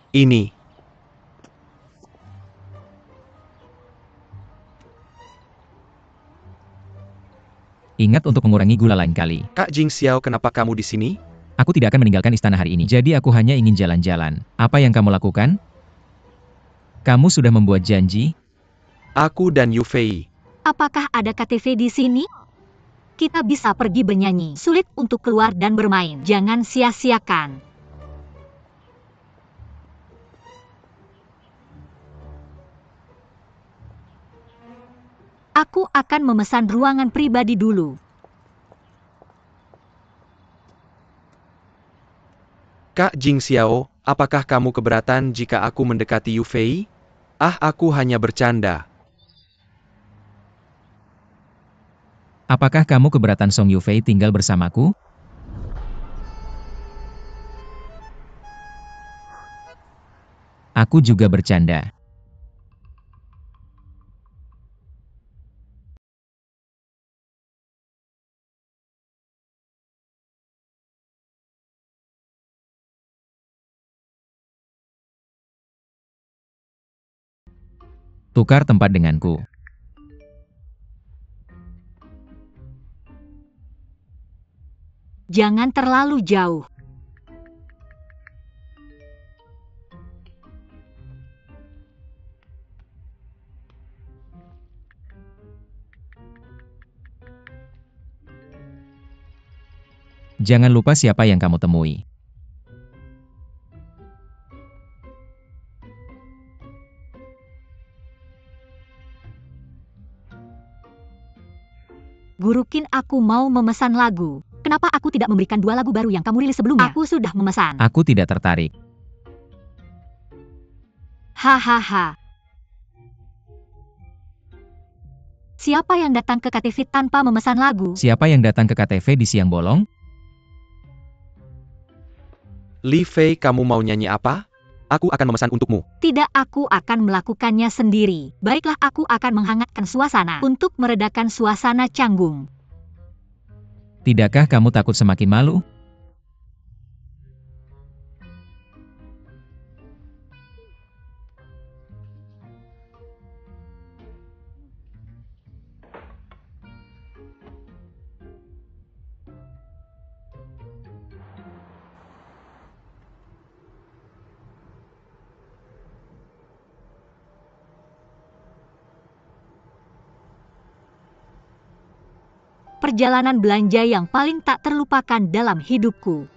Ini. Ingat untuk mengurangi gula lain kali. Kak Jing Xiao, kenapa kamu di sini? Aku tidak akan meninggalkan istana hari ini, jadi aku hanya ingin jalan-jalan. Apa yang kamu lakukan? Kamu sudah membuat janji? Aku dan Yu Fei. Apakah ada KTV di sini? Kita bisa pergi bernyanyi. Sulit untuk keluar dan bermain. Jangan sia-siakan. Aku akan memesan ruangan pribadi dulu. Kak Jing Xiao, apakah kamu keberatan jika aku mendekati Yu Fei? Ah, aku hanya bercanda. Apakah kamu keberatan Song Yufei tinggal bersamaku? Aku juga bercanda. Tukar tempat denganku. Jangan terlalu jauh. Jangan lupa siapa yang kamu temui. Guru Qin, aku mau memesan lagu. Kenapa aku tidak memberikan 2 lagu baru yang kamu rilis sebelumnya? Aku sudah memesan. Aku tidak tertarik. Hahaha. Siapa yang datang ke KTV tanpa memesan lagu? Siapa yang datang ke KTV di siang bolong? Li Fei, kamu mau nyanyi apa? Aku akan memesan untukmu. Tidak, aku akan melakukannya sendiri. Baiklah, aku akan menghangatkan suasana untuk meredakan suasana canggung. Tidakkah kamu takut semakin malu? Perjalanan belanja yang paling tak terlupakan dalam hidupku.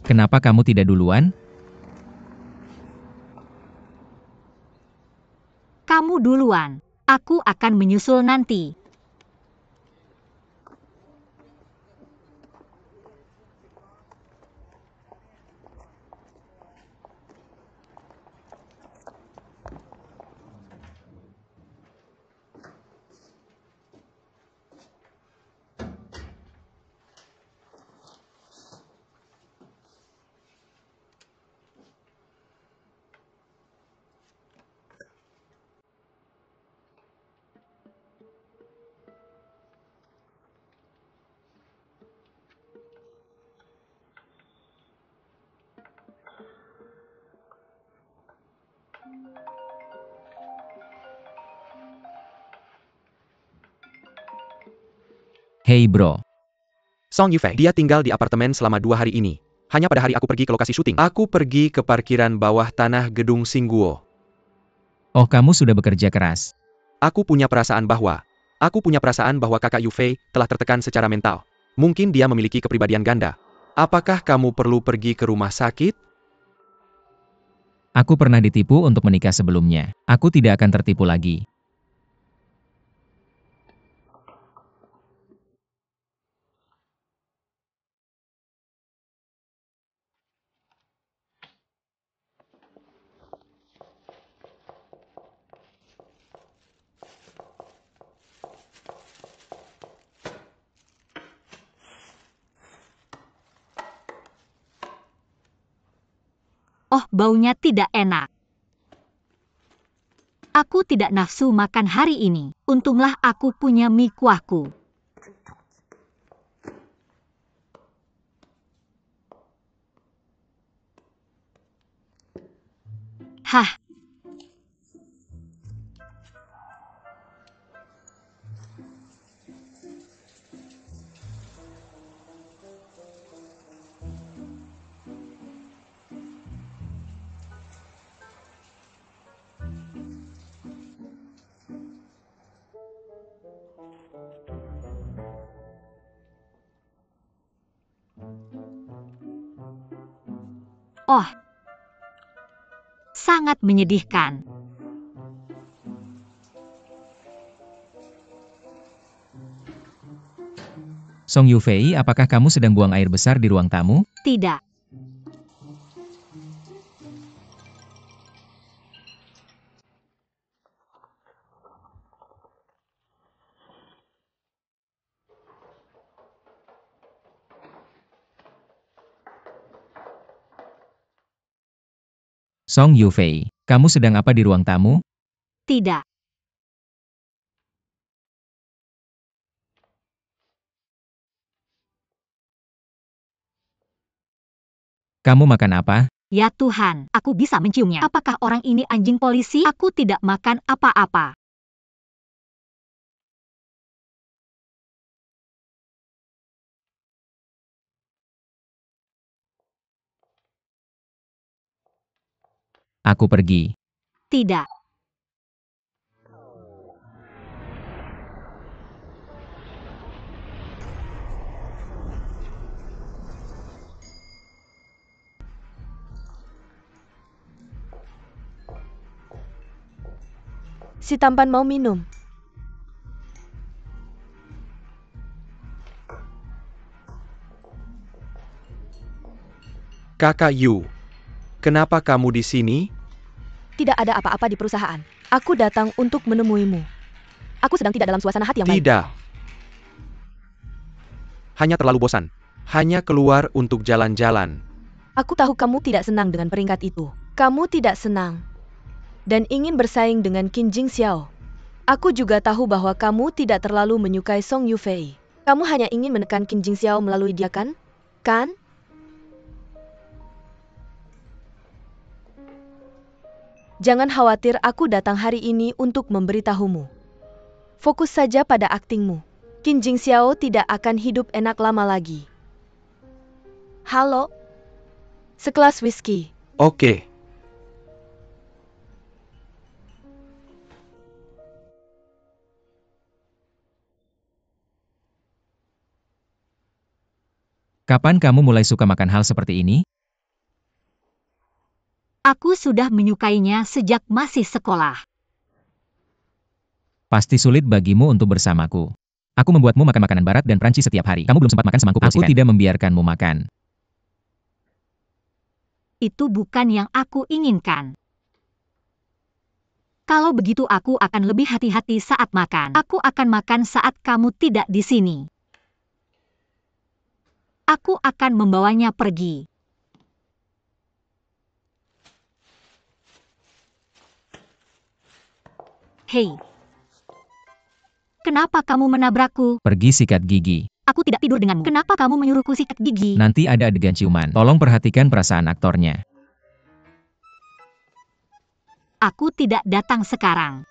Kenapa kamu tidak duluan? Kamu duluan. Aku akan menyusul nanti. Hey bro, Song Yufei, dia tinggal di apartemen selama 2 hari ini. Hanya pada hari aku pergi ke lokasi syuting. Aku pergi ke parkiran bawah tanah gedung Singguo. oh kamu sudah bekerja keras. Aku punya perasaan bahwa kakak Yufei telah tertekan secara mental. Mungkin dia memiliki kepribadian ganda. Apakah kamu perlu pergi ke rumah sakit? Aku pernah ditipu untuk menikah sebelumnya. Aku tidak akan tertipu lagi. Oh, baunya tidak enak. Aku tidak nafsu makan hari ini. Untunglah aku punya mie kuahku. Hah, oh, sangat menyedihkan. Song Yufei, apakah kamu sedang buang air besar di ruang tamu? Tidak. Song Yufei, kamu sedang apa di ruang tamu? Tidak. Kamu makan apa? Ya Tuhan, aku bisa menciumnya. Apakah orang ini anjing polisi? Aku tidak makan apa-apa. Aku pergi. Tidak. Si tampan mau minum. Kakak Yu, kenapa kamu di sini? Tidak ada apa-apa di perusahaan. Aku datang untuk menemuimu. Aku sedang tidak dalam suasana hati yang baik. Tidak. Hanya terlalu bosan. Hanya keluar untuk jalan-jalan. Aku tahu kamu tidak senang dengan peringkat itu. Kamu tidak senang. Dan ingin bersaing dengan Qin Jing Xiao. Aku juga tahu bahwa kamu tidak terlalu menyukai Song Yufei. Kamu hanya ingin menekan Qin Jing Xiao melalui dia kan? Kan? Jangan khawatir, aku datang hari ini untuk memberitahumu. Fokus saja pada aktingmu. Qin Jing Xiao tidak akan hidup enak lama lagi. Halo? Sekelas whisky. Oke. Kapan kamu mulai suka makan hal seperti ini? Aku sudah menyukainya sejak masih sekolah. Pasti sulit bagimu untuk bersamaku. Aku membuatmu makan makanan barat dan Prancis setiap hari. Kamu belum sempat makan semangkuk nasi. Aku tidak membiarkanmu makan. Itu bukan yang aku inginkan. Kalau begitu aku akan lebih hati-hati saat makan. Aku akan makan saat kamu tidak di sini. Aku akan membawanya pergi. Hei. Kenapa kamu menabrakku? Pergi sikat gigi. Aku tidak tidur denganmu. Kenapa kamu menyuruhku sikat gigi? Nanti ada adegan ciuman. Tolong perhatikan perasaan aktornya. Aku tidak datang sekarang.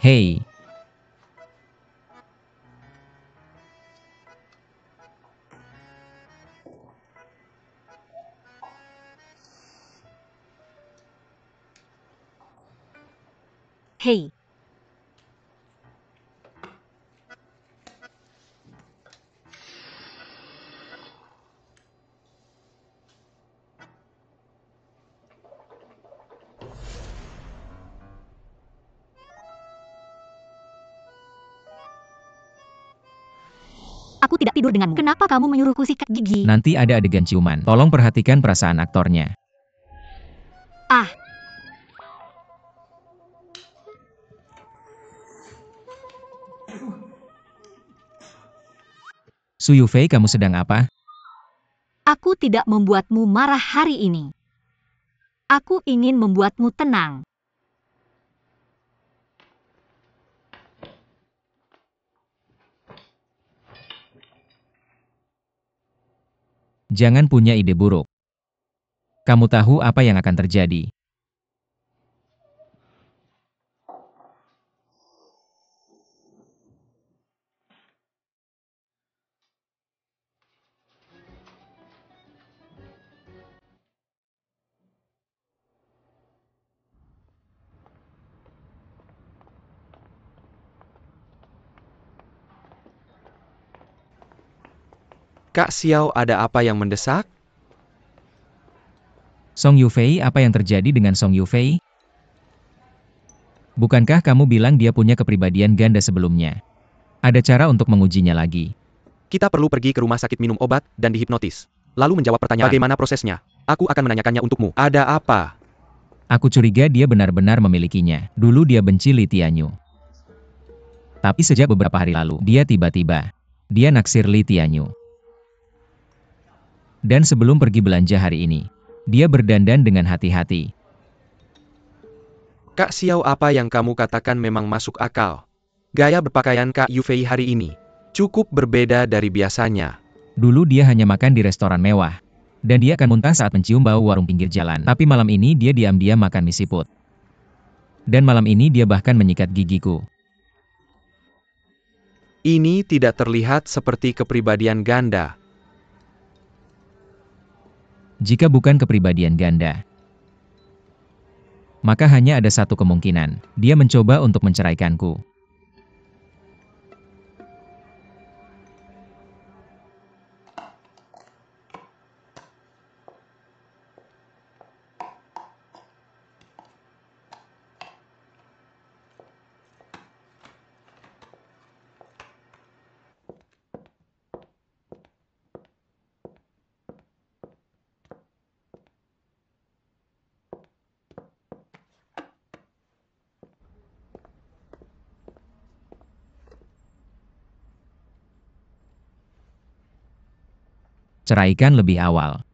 Hei, Hei, aku tidak tidur denganmu. Kenapa kamu menyuruhku sikat gigi? nanti ada adegan ciuman. Tolong perhatikan perasaan aktornya. Ah, Su Yufei, kamu sedang apa? aku tidak membuatmu marah hari ini. Aku ingin membuatmu tenang. Jangan punya ide buruk. Kamu tahu apa yang akan terjadi. Kak Xiao, ada apa yang mendesak? Song Yufei, apa yang terjadi dengan Song Yufei? Bukankah kamu bilang dia punya kepribadian ganda sebelumnya? Ada cara untuk mengujinya lagi. Kita perlu pergi ke rumah sakit minum obat dan dihipnotis. Lalu menjawab pertanyaan bagaimana prosesnya. Aku akan menanyakannya untukmu. Ada apa? Aku curiga dia benar-benar memilikinya. Dulu dia benci Li Tianyu. Tapi sejak beberapa hari lalu, dia naksir Li Tianyu. Dan sebelum pergi belanja hari ini, dia berdandan dengan hati-hati. Kak Xiao, apa yang kamu katakan memang masuk akal. Gaya berpakaian Kak Yufei hari ini cukup berbeda dari biasanya. Dulu dia hanya makan di restoran mewah. Dan dia akan muntah saat mencium bau warung pinggir jalan. Tapi malam ini dia diam-diam makan mie siput. Dan malam ini dia bahkan menyikat gigiku. Ini tidak terlihat seperti kepribadian ganda. Jika bukan kepribadian ganda, maka hanya ada satu kemungkinan. Dia mencoba untuk menceraikanku. Ceraikan lebih awal.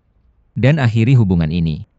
Dan akhiri hubungan ini.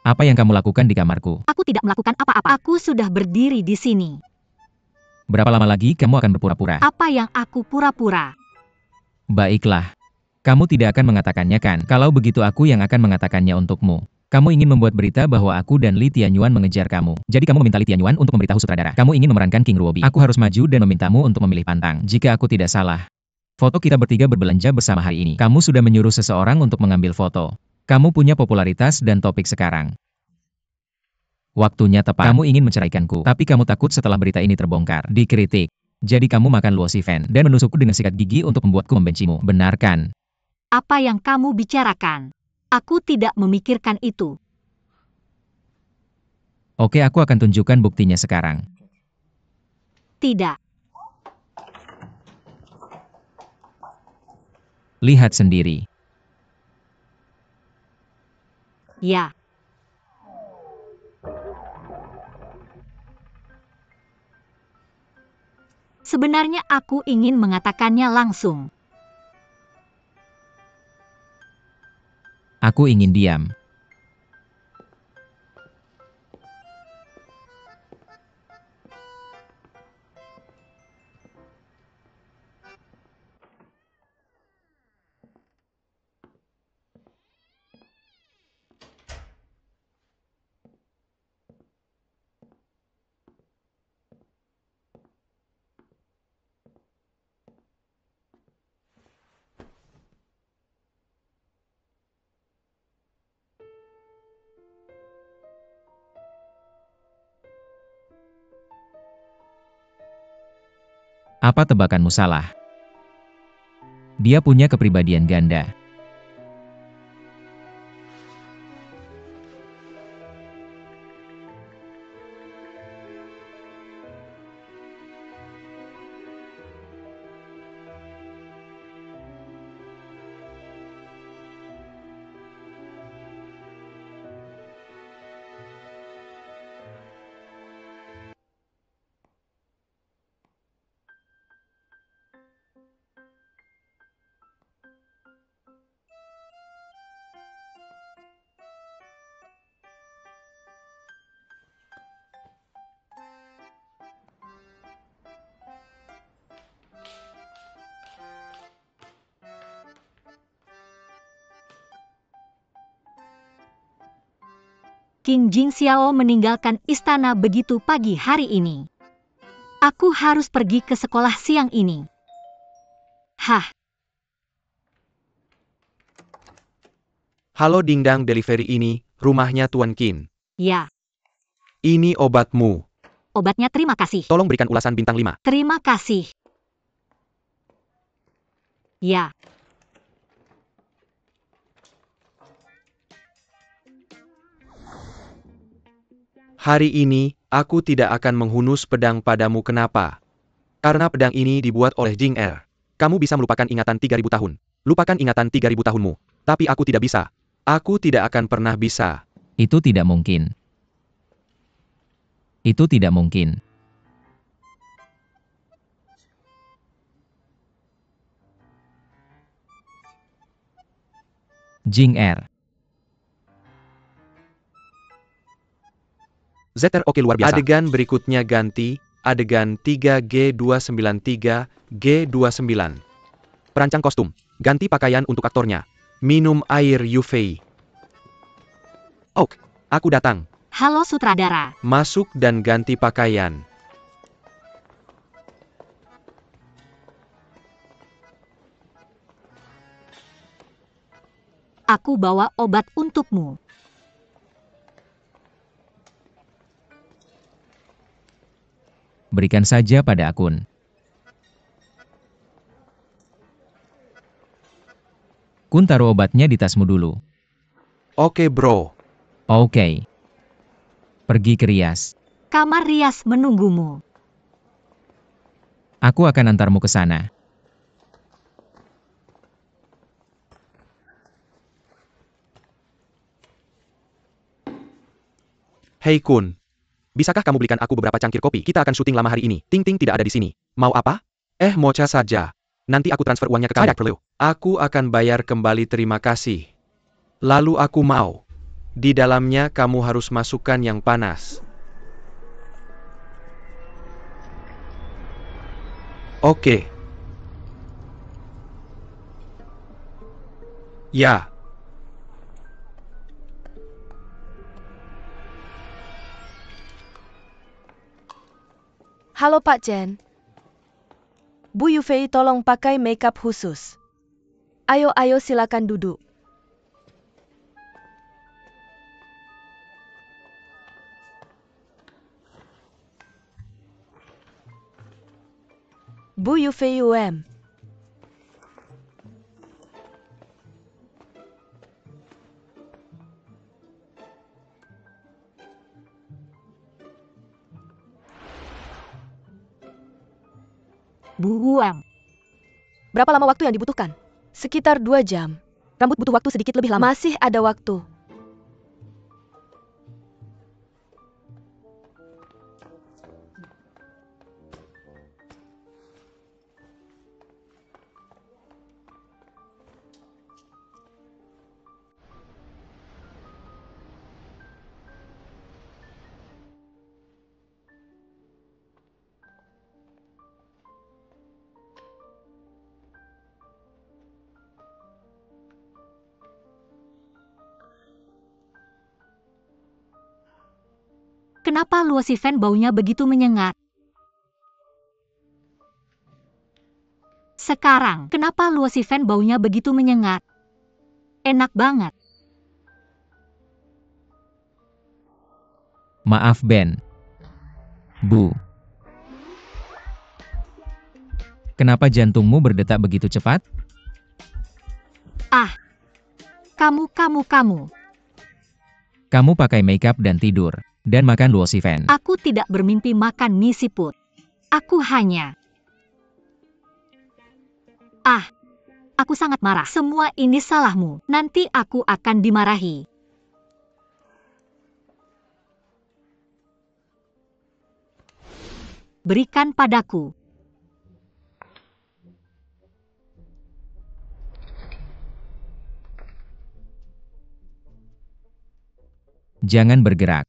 Apa yang kamu lakukan di kamarku? Aku tidak melakukan apa-apa. Aku sudah berdiri di sini. Berapa lama lagi kamu akan berpura-pura? Apa yang aku pura-pura? Baiklah. Kamu tidak akan mengatakannya kan? Kalau begitu aku yang akan mengatakannya untukmu. Kamu ingin membuat berita bahwa aku dan Li Tianyuan mengejar kamu. Jadi kamu meminta Li Tianyuan untuk memberitahu sutradara. Kamu ingin memerankan King Ruobi. Aku harus maju dan memintamu untuk memilih pantang. Jika aku tidak salah, foto kita bertiga berbelanja bersama hari ini. Kamu sudah menyuruh seseorang untuk mengambil foto. Kamu punya popularitas dan topik sekarang. Waktunya tepat. Kamu ingin menceraikanku, tapi kamu takut setelah berita ini terbongkar, dikritik. Jadi kamu makan Luo Sifen dan menusukku dengan sikat gigi untuk membuatku membencimu. Benar kan? Apa yang kamu bicarakan? Aku tidak memikirkan itu. Oke, aku akan tunjukkan buktinya sekarang. Tidak. Lihat sendiri. Ya. Sebenarnya aku ingin mengatakannya langsung. Aku ingin diam. Apa tebakanmu salah? Dia punya kepribadian ganda. Qin Jingxiao meninggalkan istana begitu pagi hari ini. Aku harus pergi ke sekolah siang ini. Hah, Halo Dingdang Delivery, ini rumahnya Tuan Qin. ya. Ini obatmu. Obatnya, terima kasih. Tolong berikan ulasan bintang 5. Terima kasih. Ya. Hari ini, aku tidak akan menghunus pedang padamu. Kenapa? Karena pedang ini dibuat oleh Jing Er. Kamu bisa melupakan ingatan 3000 tahun. Lupakan ingatan 3000 tahunmu. Tapi aku tidak bisa. Aku tidak akan pernah bisa. Itu tidak mungkin. Itu tidak mungkin. Jing Er. ZR oke, luar biasa. Adegan berikutnya ganti, adegan 3G293, G29. Perancang kostum, ganti pakaian untuk aktornya. Minum air Yufei. Oke, aku datang. Halo sutradara. Masuk dan ganti pakaian. Aku bawa obat untukmu. Berikan saja pada akun. Kun taruh obatnya di tasmu dulu. Oke bro. Oke. Pergi ke rias. Kamar rias menunggumu. Aku akan antarmu ke sana. Hei Kun. Bisakah kamu belikan aku beberapa cangkir kopi? Kita akan syuting lama hari ini. Ting Ting tidak ada di sini. Mau apa? Mocha saja. Nanti aku transfer uangnya ke kamu. Tidak perlu. Aku akan bayar kembali, terima kasih. Lalu aku mau. Di dalamnya kamu harus masukkan yang panas. Oke. Ya. Halo Pak Chen. Bu Yufei tolong pakai makeup khusus. Ayo silakan duduk. Bu Yufei UM. Buang. Berapa lama waktu yang dibutuhkan? Sekitar 2 jam. Rambut butuh waktu sedikit lebih lama. Masih ada waktu. Kenapa Luo Shifen baunya begitu menyengat? Sekarang, kenapa Luo Shifen baunya begitu menyengat? Enak banget. Maaf Ben. Bu. Kenapa jantungmu berdetak begitu cepat? Ah, kamu. Kamu pakai makeup dan tidur, dan makan Luo Shifen. Aku tidak bermimpi makan mie siput. Aku hanya... aku sangat marah. Semua ini salahmu. Nanti aku akan dimarahi. Berikan padaku. Jangan bergerak.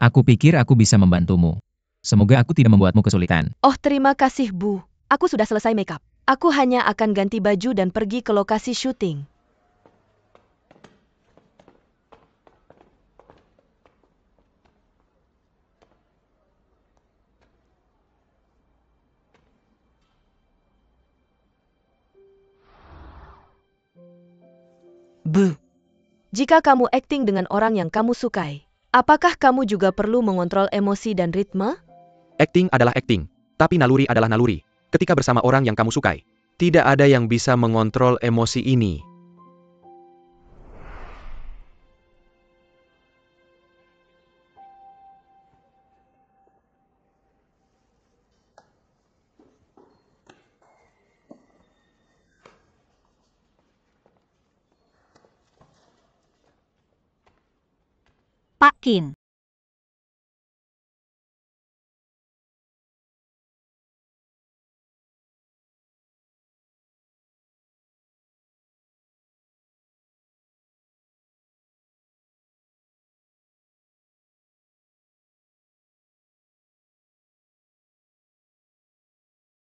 Aku pikir aku bisa membantumu. Semoga aku tidak membuatmu kesulitan. Oh, terima kasih, Bu. Aku sudah selesai makeup. Aku hanya akan ganti baju dan pergi ke lokasi syuting. Bu. Jika kamu akting dengan orang yang kamu sukai, apakah kamu juga perlu mengontrol emosi dan ritme? Akting adalah akting, tapi naluri adalah naluri. Ketika bersama orang yang kamu sukai, tidak ada yang bisa mengontrol emosi ini. Pak Qin.